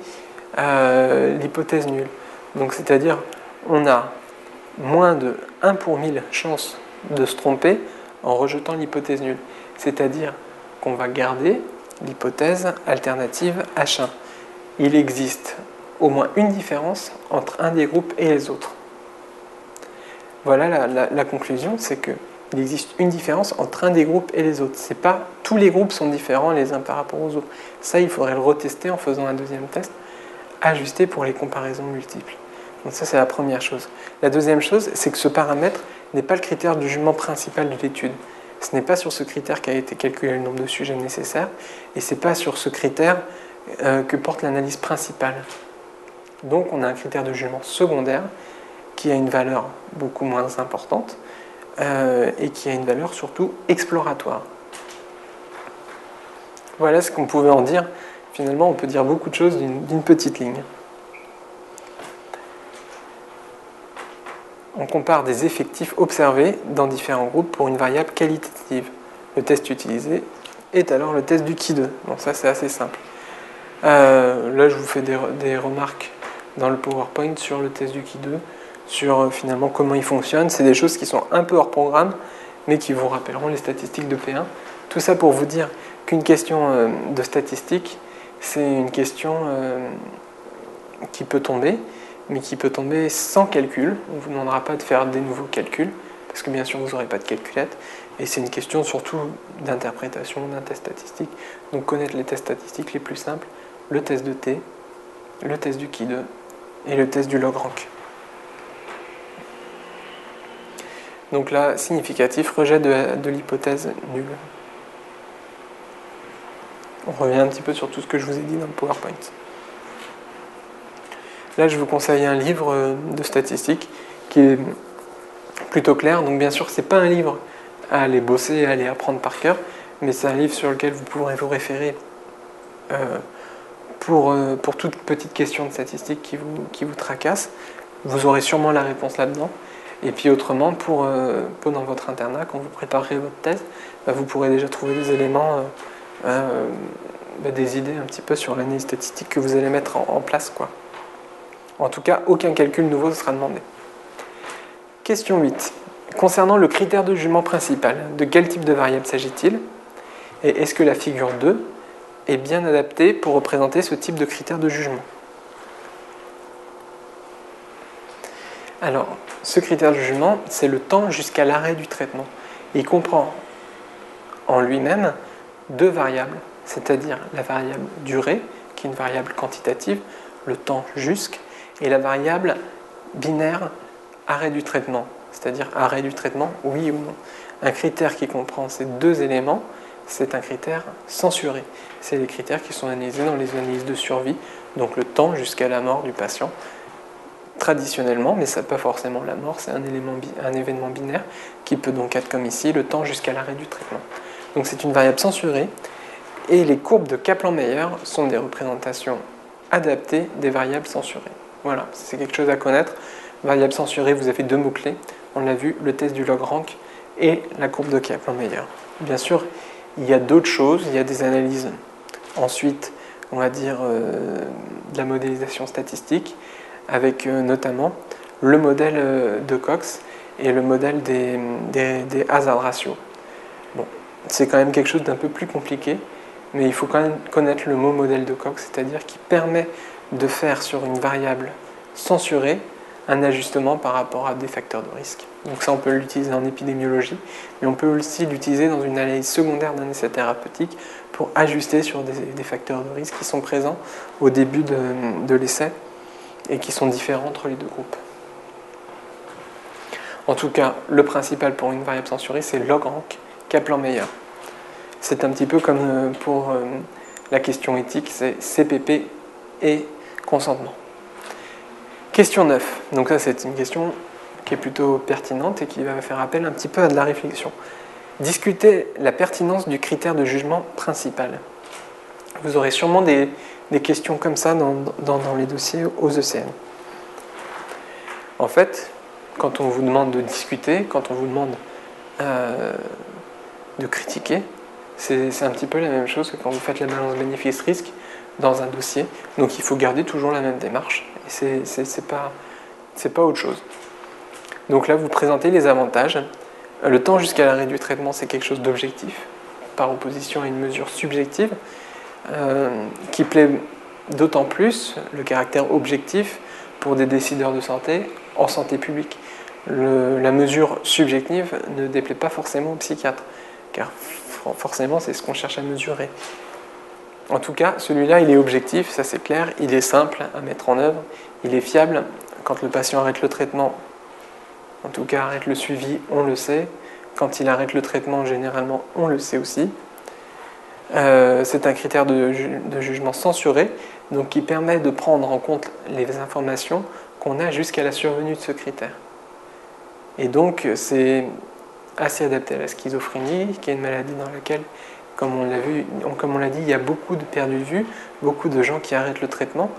S1: l'hypothèse nulle. Donc, c'est-à-dire, on a moins de 1 pour 1000 chances de se tromper en rejetant l'hypothèse nulle. C'est-à-dire qu'on va garder l'hypothèse alternative H1. Il existe au moins une différence entre un des groupes et les autres. Voilà la conclusion, c'est qu'il existe une différence entre un des groupes et les autres. C'est pas tous les groupes sont différents les uns par rapport aux autres. Ça, il faudrait le retester en faisant un deuxième test, ajusté pour les comparaisons multiples. Donc ça, c'est la première chose. La deuxième chose, c'est que ce paramètre n'est pas le critère du jugement principal de l'étude. Ce n'est pas sur ce critère qu'a été calculé le nombre de sujets nécessaires, et ce n'est pas sur ce critère que porte l'analyse principale. Donc on a un critère de jugement secondaire qui a une valeur beaucoup moins importante et qui a une valeur surtout exploratoire. Voilà ce qu'on pouvait en dire. Finalement, on peut dire beaucoup de choses d'une petite ligne. On compare des effectifs observés dans différents groupes pour une variable qualitative. Le test utilisé est alors le test du Qui2. Bon, ça c'est assez simple. Là, je vous fais des remarques dans le PowerPoint sur le test du Qui2, sur finalement comment il fonctionne. C'est des choses qui sont un peu hors programme, mais qui vous rappelleront les statistiques de P1. Tout ça pour vous dire qu'une question de statistique, c'est une question qui peut tomber, mais qui peut tomber sans calcul. On ne vous demandera pas de faire des nouveaux calculs, parce que bien sûr vous n'aurez pas de calculette, et c'est une question surtout d'interprétation d'un test statistique. Donc connaître les tests statistiques les plus simples, le test de T, le test du Qui2 et le test du log-rank. Donc là, significatif, rejet de l'hypothèse nulle. On revient un petit peu sur tout ce que je vous ai dit dans le PowerPoint. Là, je vous conseille un livre de statistiques qui est plutôt clair. Donc bien sûr, ce n'est pas un livre à aller bosser, à aller apprendre par cœur, mais c'est un livre sur lequel vous pourrez vous référer pour toute petite question de statistique qui vous tracasse. Vous aurez sûrement la réponse là-dedans. Et puis autrement, pendant votre internat, quand vous préparerez votre thèse, vous pourrez déjà trouver des éléments, des idées un petit peu sur l'analyse statistique que vous allez mettre en place, quoi. En tout cas, aucun calcul nouveau ne sera demandé. Question 8. Concernant le critère de jugement principal, de quel type de variable s'agit-il? Et est-ce que la figure 2 est bien adaptée pour représenter ce type de critère de jugement? Alors, ce critère de jugement, c'est le temps jusqu'à l'arrêt du traitement. Il comprend en lui-même deux variables, c'est-à-dire la variable durée, qui est une variable quantitative, le temps jusque, et la variable binaire arrêt du traitement, c'est-à-dire arrêt du traitement, oui ou non. Un critère qui comprend ces deux éléments, c'est un critère censuré. C'est les critères qui sont analysés dans les analyses de survie, donc le temps jusqu'à la mort du patient. Traditionnellement, mais ça pas forcément la mort, c'est un événement binaire qui peut donc être comme ici, le temps jusqu'à l'arrêt du traitement. Donc c'est une variable censurée, et les courbes de Kaplan-Meier sont des représentations adaptées des variables censurées. Voilà, c'est quelque chose à connaître. Variable censurée, vous avez deux mots-clés. On l'a vu, le test du log-rank et la courbe de Kaplan-Meier. Bien sûr, il y a d'autres choses, il y a des analyses. Ensuite, on va dire de la modélisation statistique, avec notamment le modèle de Cox et le modèle des hazard ratios. Bon, c'est quand même quelque chose d'un peu plus compliqué, mais il faut quand même connaître le mot modèle de Cox, c'est-à-dire qui permet de faire sur une variable censurée un ajustement par rapport à des facteurs de risque. Donc ça, on peut l'utiliser en épidémiologie, mais on peut aussi l'utiliser dans une analyse secondaire d'un essai thérapeutique pour ajuster sur des facteurs de risque qui sont présents au début de l'essai et qui sont différents entre les deux groupes. En tout cas, le principal pour une variable censurée, c'est log-rank, Kaplan-Meier. C'est un petit peu comme pour la question éthique, c'est CPP et consentement. Question 9. Donc ça, c'est une question qui est plutôt pertinente et qui va faire appel un petit peu à de la réflexion. Discuter la pertinence du critère de jugement principal. Vous aurez sûrement des questions comme ça dans les dossiers aux ECN. En fait, quand on vous demande de discuter, quand on vous demande de critiquer, c'est un petit peu la même chose que quand vous faites la balance bénéfice-risque dans un dossier. Donc il faut garder toujours la même démarche. Et c'est pas autre chose. Donc là, vous présentez les avantages. Le temps jusqu'à l'arrêt du traitement, c'est quelque chose d'objectif, par opposition à une mesure subjective, qui plaît d'autant plus le caractère objectif pour des décideurs de santé en santé publique. La mesure subjective ne déplaît pas forcément aux psychiatres, car forcément, c'est ce qu'on cherche à mesurer. En tout cas, celui-là, il est objectif, ça c'est clair, il est simple à mettre en œuvre, il est fiable. Quand le patient arrête le traitement, en tout cas arrête le suivi, on le sait. Quand il arrête le traitement, généralement, on le sait aussi. C'est un critère de jugement censuré, donc qui permet de prendre en compte les informations qu'on a jusqu'à la survenue de ce critère. Et donc, c'est assez adapté à la schizophrénie, qui est une maladie dans laquelle, comme on l'a dit, il y a beaucoup de perdus de vue, beaucoup de gens qui arrêtent le traitement.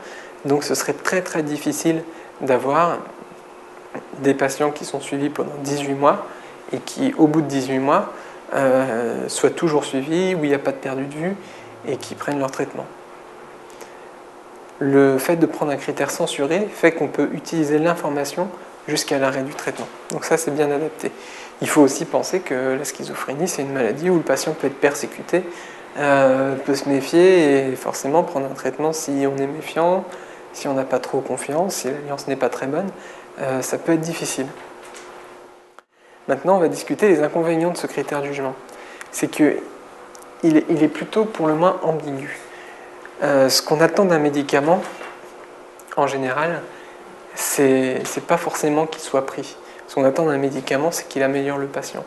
S1: Donc, ce serait très très difficile d'avoir des patients qui sont suivis pendant 18 mois et qui, au bout de 18 mois, soient toujours suivis, où il n'y a pas de perdu de vue et qui prennent leur traitement. Le fait de prendre un critère censuré fait qu'on peut utiliser l'information jusqu'à l'arrêt du traitement. Donc ça, c'est bien adapté. Il faut aussi penser que la schizophrénie, c'est une maladie où le patient peut être persécuté, peut se méfier et forcément prendre un traitement si on est méfiant, si on n'a pas trop confiance, si l'alliance n'est pas très bonne, ça peut être difficile. Maintenant, on va discuter des inconvénients de ce critère de jugement. C'est qu'il est plutôt pour le moins ambigu. Ce qu'on attend d'un médicament, en général, c'est pas forcément qu'il soit pris. Ce qu'on attend d'un médicament, c'est qu'il améliore le patient.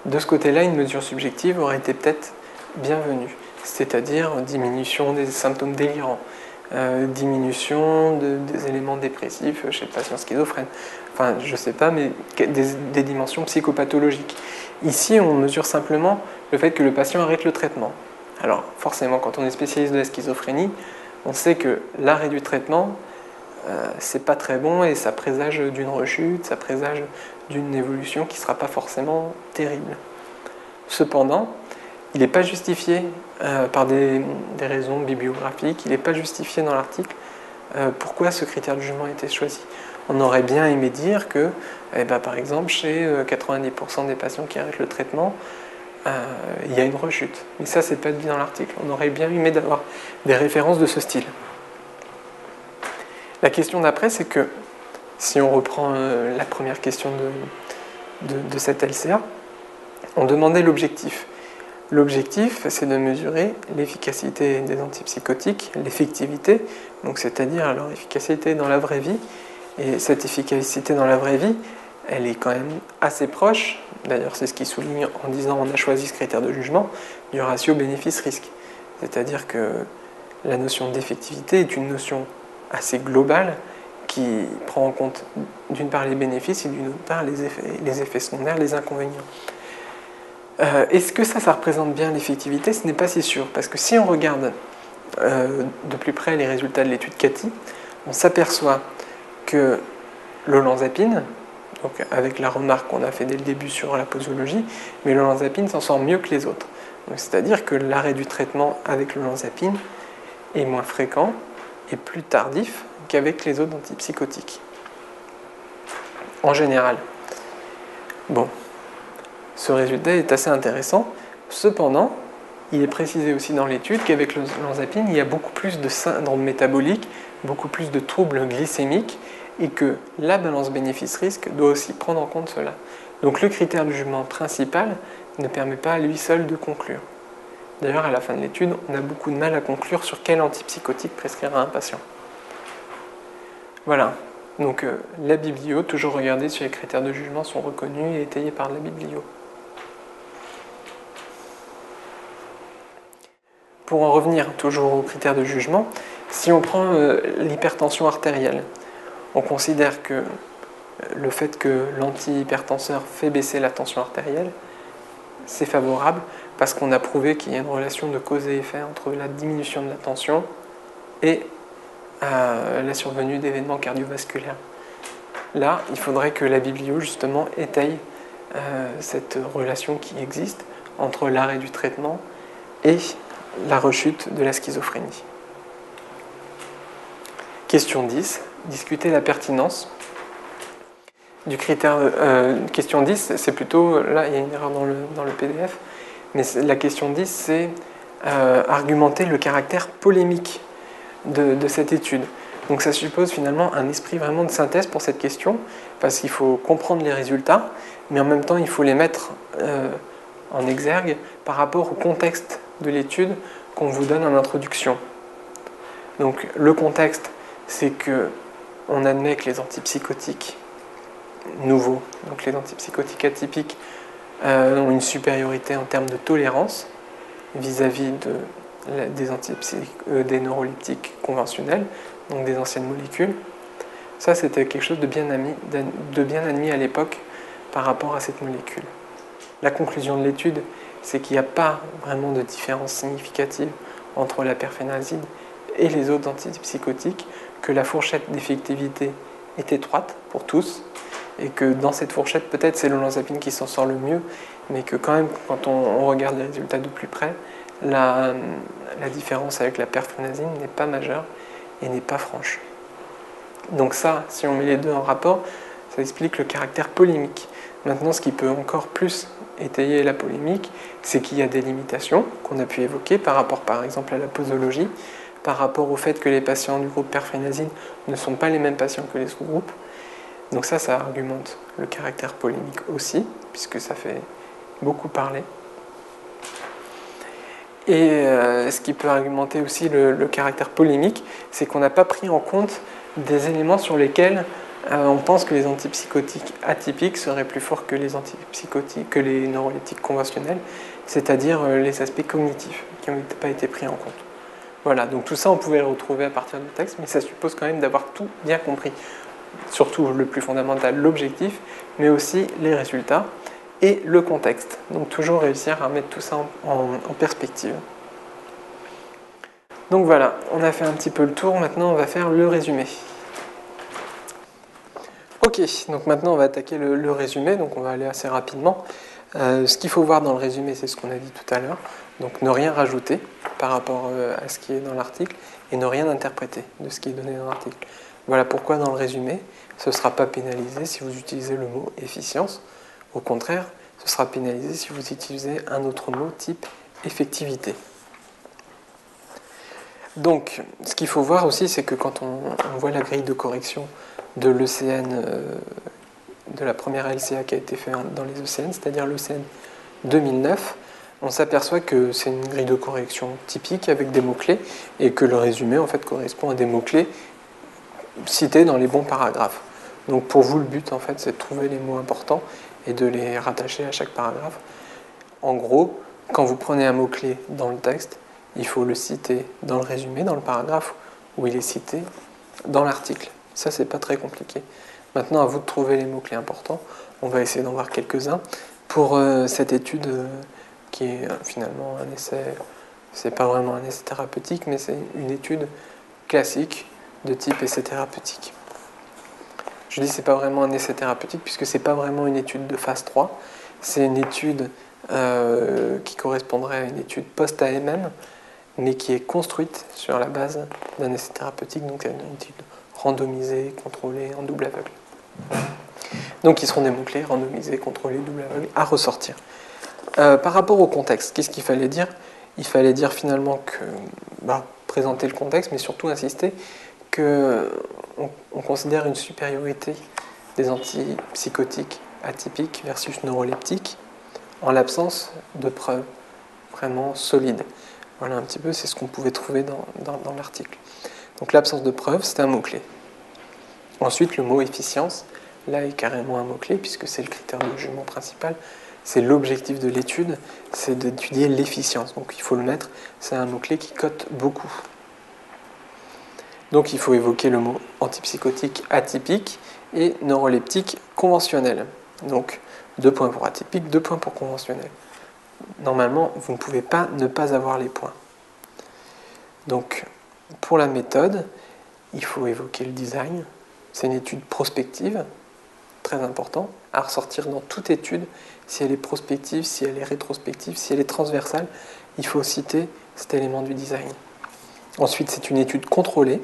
S1: De ce côté-là, une mesure subjective aurait été peut-être bienvenue, c'est-à-dire diminution des symptômes délirants, diminution des éléments dépressifs chez le patient schizophrène. Enfin, je ne sais pas, mais des dimensions psychopathologiques. Ici, on mesure simplement le fait que le patient arrête le traitement. Alors, forcément, quand on est spécialiste de la schizophrénie, on sait que l'arrêt du traitement, c'est pas très bon et ça présage d'une rechute, ça présage d'une évolution qui ne sera pas forcément terrible. Cependant, il n'est pas justifié par des raisons bibliographiques, il n'est pas justifié dans l'article pourquoi ce critère de jugement a été choisi. On aurait bien aimé dire que, par exemple, chez 90% des patients qui arrêtent le traitement, il y a une rechute. Mais ça, c'est pas dit dans l'article. On aurait bien aimé d'avoir des références de ce style. La question d'après, c'est que, si on reprend la première question de cette LCA, on demandait l'objectif. L'objectif, c'est de mesurer l'efficacité des antipsychotiques, l'effectivité, donc c'est-à-dire leur efficacité dans la vraie vie. Et cette efficacité dans la vraie vie, elle est quand même assez proche, d'ailleurs c'est ce qu'il souligne en disant on a choisi ce critère de jugement, du ratio bénéfice-risque. C'est-à-dire que la notion d'effectivité est une notion assez globale qui prend en compte d'une part les bénéfices et d'une autre part les effets secondaires, les inconvénients. Est-ce que ça représente bien l'effectivité? Ce n'est pas si sûr, parce que si on regarde de plus près les résultats de l'étude CATI, on s'aperçoit que l'olanzapine, donc avec la remarque qu'on a fait dès le début sur la posologie, mais l'olanzapine s'en sort mieux que les autres. C'est-à-dire que l'arrêt du traitement avec l'olanzapine est moins fréquent et plus tardif qu'avec les autres antipsychotiques. En général. Bon. Ce résultat est assez intéressant. Cependant, il est précisé aussi dans l'étude qu'avec l'olanzapine, il y a beaucoup plus de syndrome métabolique, beaucoup plus de troubles glycémiques et que la balance bénéfice-risque doit aussi prendre en compte cela. Donc le critère du jugement principal ne permet pas à lui seul de conclure. D'ailleurs, à la fin de l'étude, on a beaucoup de mal à conclure sur quel antipsychotique prescrire à un patient. Voilà, donc la biblio, toujours regarder si les critères de jugement sont reconnus et étayés par la biblio. Pour en revenir toujours aux critères de jugement, si on prend l'hypertension artérielle, on considère que le fait que l'antihypertenseur fait baisser la tension artérielle, c'est favorable parce qu'on a prouvé qu'il y a une relation de cause et effet entre la diminution de la tension et la survenue d'événements cardiovasculaires. Là, il faudrait que la biblio, justement, étaye cette relation qui existe entre l'arrêt du traitement et la rechute de la schizophrénie. Question 10. Discuter la pertinence du critère. Question 10, c'est plutôt. Là, il y a une erreur dans le PDF. Mais la question 10, c'est argumenter le caractère polémique de cette étude. Donc ça suppose finalement un esprit vraiment de synthèse pour cette question, parce qu'il faut comprendre les résultats, mais en même temps il faut les mettre en exergue par rapport au contexte de l'étude qu'on vous donne en introduction. Donc le contexte, c'est que on admet que les antipsychotiques nouveaux, donc les antipsychotiques atypiques, ont une supériorité en termes de tolérance vis-à-vis des neuroleptiques conventionnels, donc des anciennes molécules. Ça, c'était quelque chose de bien admis à l'époque par rapport à cette molécule. La conclusion de l'étude, c'est qu'il n'y a pas vraiment de différence significative entre la perfénazine et les autres antipsychotiques, que la fourchette d'effectivité est étroite pour tous, et que dans cette fourchette, peut-être c'est l'olanzapine qui s'en sort le mieux, mais que quand même, quand on regarde les résultats de plus près, la différence avec la perfénazine n'est pas majeure et n'est pas franche. Donc ça, si on met les deux en rapport, ça explique le caractère polémique. Maintenant, ce qui peut encore plus étayer la polémique, c'est qu'il y a des limitations qu'on a pu évoquer par rapport par exemple à la posologie, par rapport au fait que les patients du groupe perfénazine ne sont pas les mêmes patients que les sous-groupes. Donc ça argumente le caractère polémique aussi, puisque ça fait beaucoup parler. Et ce qui peut argumenter aussi le caractère polémique, c'est qu'on n'a pas pris en compte des éléments sur lesquels on pense que les antipsychotiques atypiques seraient plus forts que les antipsychotiques, que les neuroleptiques conventionnels, c'est-à-dire les aspects cognitifs qui n'ont pas été pris en compte. Voilà, donc tout ça on pouvait le retrouver à partir du texte, mais ça suppose quand même d'avoir tout bien compris. Surtout le plus fondamental, l'objectif, mais aussi les résultats et le contexte. Donc toujours réussir à mettre tout ça en perspective. Donc voilà, on a fait un petit peu le tour, maintenant on va faire le résumé. Ok, donc maintenant on va attaquer le résumé, donc on va aller assez rapidement. Ce qu'il faut voir dans le résumé, c'est ce qu'on a dit tout à l'heure, donc ne rien rajouter par rapport à ce qui est dans l'article et ne rien interpréter de ce qui est donné dans l'article. Voilà pourquoi dans le résumé, ce ne sera pas pénalisé si vous utilisez le mot efficience. Au contraire, ce sera pénalisé si vous utilisez un autre mot type effectivité. Donc, ce qu'il faut voir aussi, c'est que quand on voit la grille de correction de l'ECN, de la première LCA qui a été faite dans les ECN, c'est-à-dire l'ECN 2009, on s'aperçoit que c'est une grille de correction typique avec des mots-clés et que le résumé en fait correspond à des mots-clés cités dans les bons paragraphes. Donc pour vous, le but en fait, c'est de trouver les mots importants et de les rattacher à chaque paragraphe. En gros, quand vous prenez un mot-clé dans le texte, il faut le citer dans le résumé, dans le paragraphe où il est cité dans l'article. Ça, c'est pas très compliqué. Maintenant, à vous de trouver les mots-clés importants. On va essayer d'en voir quelques-uns pour cette étude qui est finalement un essai. C'est pas vraiment un essai thérapeutique, mais c'est une étude classique de type essai thérapeutique. Je dis que ce n'est pas vraiment un essai thérapeutique puisque ce n'est pas vraiment une étude de phase 3. C'est une étude qui correspondrait à une étude post-AMM, mais qui est construite sur la base d'un essai thérapeutique, donc c'est une étude randomisée, contrôlée, en double aveugle. Donc ils seront des mots-clés randomisés, contrôlés, double aveugle à ressortir. Par rapport au contexte, qu'est-ce qu'il fallait dire ? Il fallait dire finalement que, présenter le contexte, mais surtout insister qu'on considère une supériorité des antipsychotiques atypiques versus neuroleptiques en l'absence de preuves vraiment solides. Voilà un petit peu, c'est ce qu'on pouvait trouver dans l'article. Donc l'absence de preuves, c'est un mot-clé. Ensuite, le mot efficience, là est carrément un mot-clé puisque c'est le critère de jugement principal. C'est l'objectif de l'étude, c'est d'étudier l'efficience. Donc il faut le mettre, c'est un mot-clé qui cote beaucoup. Donc il faut évoquer le mot antipsychotique atypique et neuroleptique conventionnel. Donc 2 points pour atypique, 2 points pour conventionnel. Normalement, vous ne pouvez pas ne pas avoir les points. Donc pour la méthode, il faut évoquer le design. C'est une étude prospective, très important, à ressortir dans toute étude. Si elle est prospective, si elle est rétrospective, si elle est transversale, il faut citer cet élément du design. Ensuite, c'est une étude contrôlée.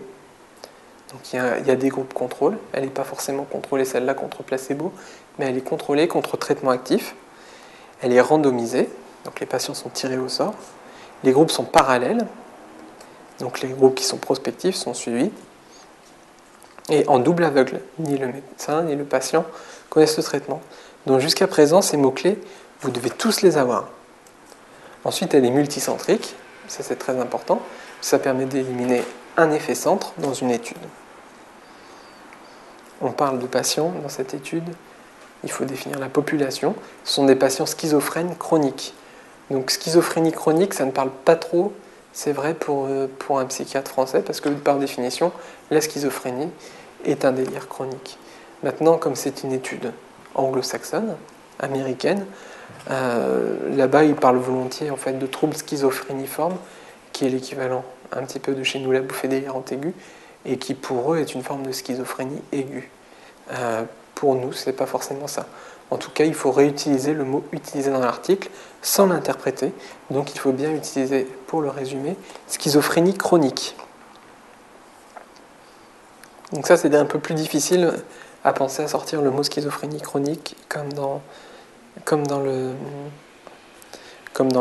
S1: Donc il y a des groupes contrôle. Elle n'est pas forcément contrôlée celle-là contre placebo, mais elle est contrôlée contre traitement actif. Elle est randomisée, donc les patients sont tirés au sort. Les groupes sont parallèles, donc les groupes qui sont prospectifs sont suivis. Et en double aveugle, ni le médecin ni le patient connaissent le traitement. Donc jusqu'à présent, ces mots-clés, vous devez tous les avoir. Ensuite, elle est multicentrique, ça c'est très important. Ça permet d'éliminer un effet centre dans une étude. On parle de patients dans cette étude, il faut définir la population. Ce sont des patients schizophrènes chroniques. Donc schizophrénie chronique, ça ne parle pas trop, c'est vrai pour un psychiatre français, parce que par définition, la schizophrénie est un délire chronique. Maintenant, comme c'est une étude anglo-saxonne, américaine, là-bas, ils parlent volontiers en fait, de troubles schizophréniformes, qui est l'équivalent un petit peu de chez nous la bouffée délirante aiguë, et qui pour eux est une forme de schizophrénie aiguë. Pour nous, ce n'est pas forcément ça. En tout cas, il faut réutiliser le mot utilisé dans l'article sans l'interpréter. Donc il faut bien utiliser, pour le résumer, schizophrénie chronique. Donc ça, c'est un peu plus difficile à penser à sortir le mot schizophrénie chronique comme dans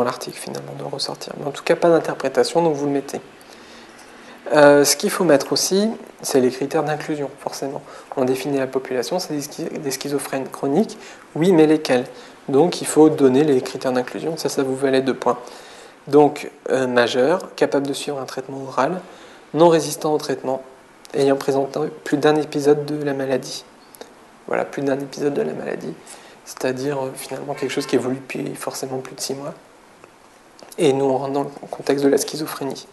S1: l'article finalement, de ressortir. Mais en tout cas, pas d'interprétation, donc vous le mettez. Ce qu'il faut mettre aussi, c'est les critères d'inclusion, forcément. On définit la population, c'est des schizophrènes chroniques, oui, mais lesquels? Donc il faut donner les critères d'inclusion, ça vous valait 2 points. Donc majeur, capable de suivre un traitement oral, non résistant au traitement, ayant présenté plus d'un épisode de la maladie. Voilà, plus d'un épisode de la maladie, c'est-à-dire finalement quelque chose qui évolue depuis forcément plus de 6 mois. Et nous, on rentre dans le contexte de la schizophrénie.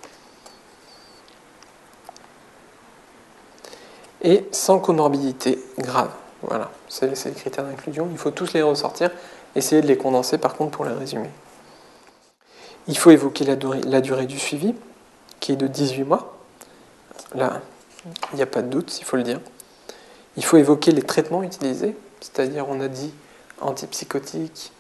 S1: Et sans comorbidité grave. Voilà, c'est les critères d'inclusion. Il faut tous les ressortir, essayer de les condenser par contre pour les résumer. Il faut évoquer la durée du suivi, qui est de 18 mois. Là, il n'y a pas de doute, il faut le dire. Il faut évoquer les traitements utilisés, c'est-à-dire on a dit antipsychotiques,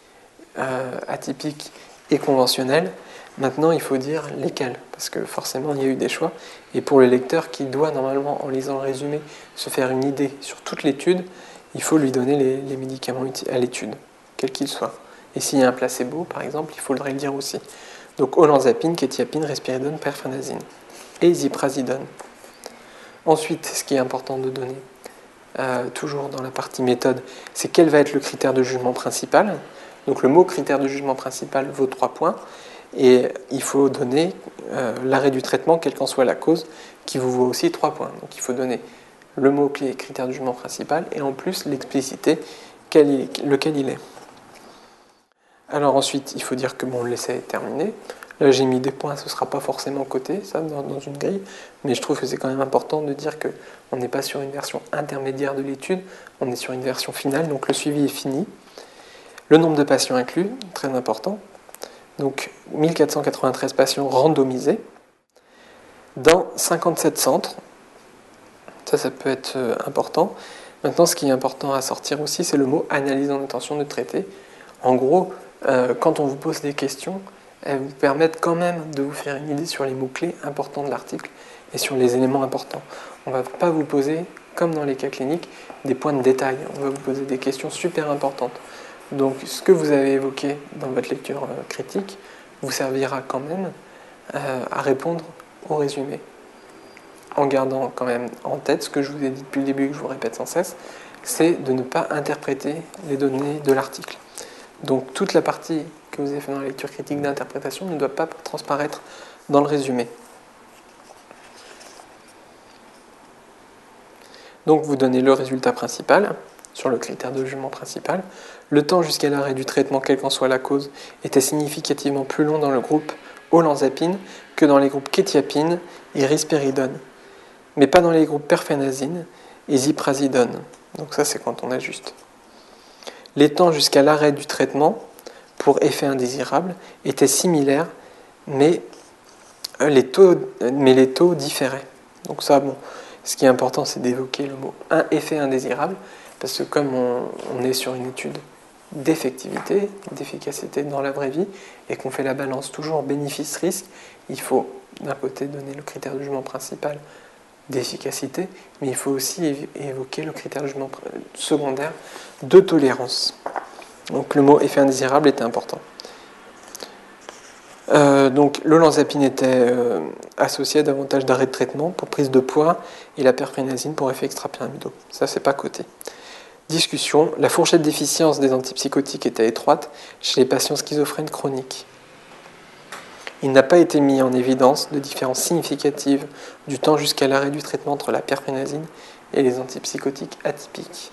S1: atypiques et conventionnels. Maintenant, il faut dire lesquels, parce que forcément, il y a eu des choix. Et pour le lecteur qui doit, normalement, en lisant le résumé, se faire une idée sur toute l'étude, il faut lui donner les médicaments à l'étude, quels qu'ils soient. Et s'il y a un placebo, par exemple, il faudrait le dire aussi. Donc, olanzapine, kétiapine, risperidone, perfenazine et ziprasidone. Ensuite, ce qui est important de donner, toujours dans la partie méthode, c'est quel va être le critère de jugement principal. Donc, le mot critère de jugement principal vaut 3 points. Et il faut donner l'arrêt du traitement, quelle qu'en soit la cause, qui vous vaut aussi 3 points. Donc il faut donner le mot-clé critère du jugement principal et en plus l'expliciter lequel il est. Alors ensuite, il faut dire que l'essai est terminé. Là, j'ai mis des points, ce ne sera pas forcément coté, ça, dans une grille, mais je trouve que c'est quand même important de dire qu'on n'est pas sur une version intermédiaire de l'étude, on est sur une version finale, donc le suivi est fini. Le nombre de patients inclus, très important. Donc 1493 patients randomisés dans 57 centres. Ça peut être important. Maintenant, ce qui est important à sortir aussi, c'est le mot analyse en intention de traiter. En gros, quand on vous pose des questions, elles vous permettent quand même de vous faire une idée sur les mots-clés importants de l'article et sur les éléments importants. On ne va pas vous poser, comme dans les cas cliniques, des points de détail. On va vous poser des questions super importantes. Donc ce que vous avez évoqué dans votre lecture critique vous servira quand même à répondre au résumé. en gardant quand même en tête ce que je vous ai dit depuis le début et que je vous répète sans cesse, c'est de ne pas interpréter les données de l'article. Donc toute la partie que vous avez fait dans la lecture critique d'interprétation ne doit pas transparaître dans le résumé. Donc vous donnez le résultat principal sur le critère de jugement principal. Le temps jusqu'à l'arrêt du traitement, quelle qu'en soit la cause, était significativement plus long dans le groupe olanzapine que dans les groupes kétiapine et risperidone, mais pas dans les groupes perfénazine et ziprasidone. Donc ça, c'est quand on ajuste. Les temps jusqu'à l'arrêt du traitement pour effet indésirable étaient similaires, mais les taux différaient. Donc ça, bon, ce qui est important, c'est d'évoquer le mot effet indésirable, parce que comme on est sur une étude d'effectivité, d'efficacité dans la vraie vie, et qu'on fait la balance toujours bénéfice-risque, il faut d'un côté donner le critère de jugement principal d'efficacité, mais il faut aussi évoquer le critère de jugement secondaire de tolérance. Donc le mot effet indésirable était important. Donc l'olanzapine était associé à davantage d'arrêts de traitement pour prise de poids et la perfénazine pour effets extrapyramidaux. Ça, c'est pas coté. Discussion. La fourchette d'efficience des antipsychotiques était étroite chez les patients schizophrènes chroniques. Il n'a pas été mis en évidence de différence significative du temps jusqu'à l'arrêt du traitement entre la perfénazine et les antipsychotiques atypiques.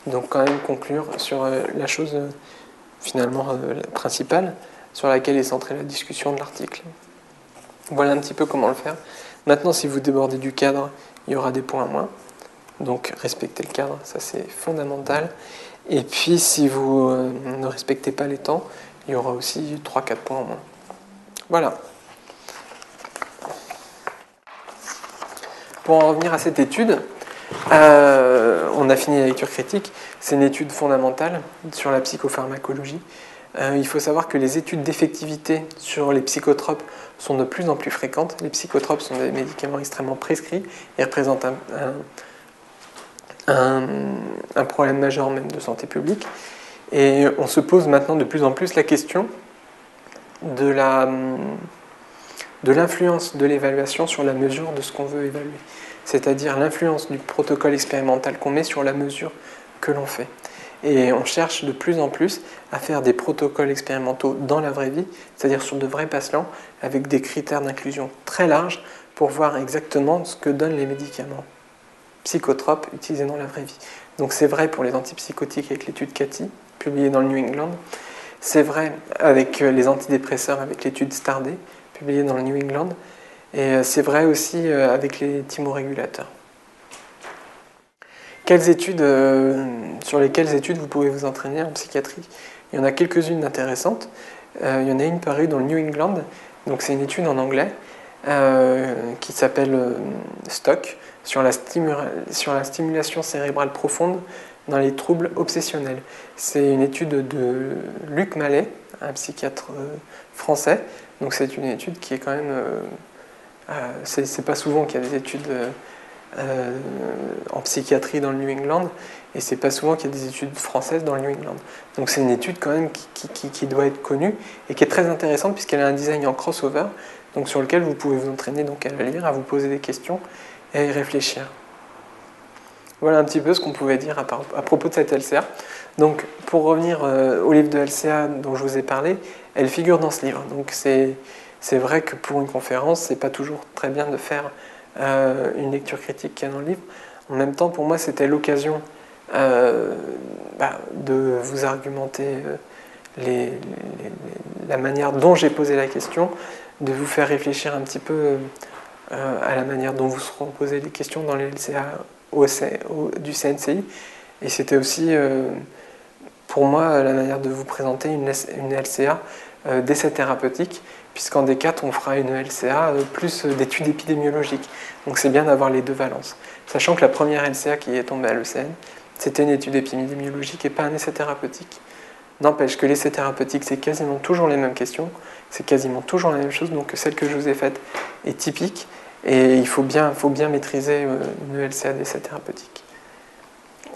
S1: Donc quand même conclure sur la chose finalement principale sur laquelle est centrée la discussion de l'article. Voilà un petit peu comment le faire. Maintenant, si vous débordez du cadre, il y aura des points à moins. Donc respectez le cadre, ça c'est fondamental. Et puis si vous ne respectez pas les temps, il y aura aussi 3-4 points en moins. Voilà. Pour en revenir à cette étude, on a fini la lecture critique. C'est une étude fondamentale sur la psychopharmacologie. Il faut savoir que les études d'effectivité sur les psychotropes sont de plus en plus fréquentes. Les psychotropes sont des médicaments extrêmement prescrits et représentent un problème majeur même de santé publique. Et on se pose maintenant de plus en plus la question de l'influence de l'évaluation sur la mesure de ce qu'on veut évaluer. C'est-à-dire l'influence du protocole expérimental qu'on met sur la mesure que l'on fait. Et on cherche de plus en plus à faire des protocoles expérimentaux dans la vraie vie, c'est-à-dire sur de vrais patients, avec des critères d'inclusion très larges pour voir exactement ce que donnent les médicaments psychotropes utilisés dans la vraie vie. Donc c'est vrai pour les antipsychotiques avec l'étude CATI, publiée dans le New England. C'est vrai avec les antidépresseurs avec l'étude STAR-D, publiée dans le New England. Et c'est vrai aussi avec les thymorégulateurs. Sur lesquelles études vous pouvez vous entraîner en psychiatrie? Il y en a quelques-unes intéressantes. Il y en a une parue dans le New England, donc c'est une étude en anglais qui s'appelle STOC sur la stimulation cérébrale profonde dans les troubles obsessionnels. C'est une étude de Luc Mallet, un psychiatre français. Donc c'est une étude qui est quand même... c'est pas souvent qu'il y a des études en psychiatrie dans le New England, et c'est pas souvent qu'il y a des études françaises dans le New England. Donc c'est une étude quand même qui doit être connue et qui est très intéressante puisqu'elle a un design en crossover, donc sur lequel vous pouvez vous entraîner donc à la lire, à vous poser des questions et à y réfléchir. Voilà un petit peu ce qu'on pouvait dire à propos de cette LCA. Donc pour revenir au livre de LCA dont je vous ai parlé, elle figure dans ce livre. Donc c'est vrai que pour une conférence, c'est pas toujours très bien de faire une lecture critique qu'il y a dans le livre. En même temps, pour moi, c'était l'occasion de vous argumenter la manière dont j'ai posé la question, de vous faire réfléchir un petit peu à la manière dont vous seront posées les questions dans les LCA du CNCI. Et c'était aussi, pour moi, la manière de vous présenter une LCA d'essai thérapeutique, puisqu'en D4, on fera une LCA plus d'études épidémiologiques. Donc c'est bien d'avoir les deux valences. Sachant que la première LCA qui est tombée à l'ECN, c'était une étude épidémiologique et pas un essai thérapeutique. N'empêche que l'essai thérapeutique, c'est quasiment toujours les mêmes questions, c'est quasiment toujours la même chose, donc celle que je vous ai faite est typique, et il faut bien maîtriser une LCA d'essai thérapeutique.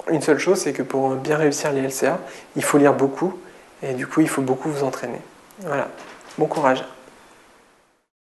S1: Une seule chose, c'est que pour bien réussir les LCA, il faut lire beaucoup, et du coup, il faut beaucoup vous entraîner. Voilà, bon courage.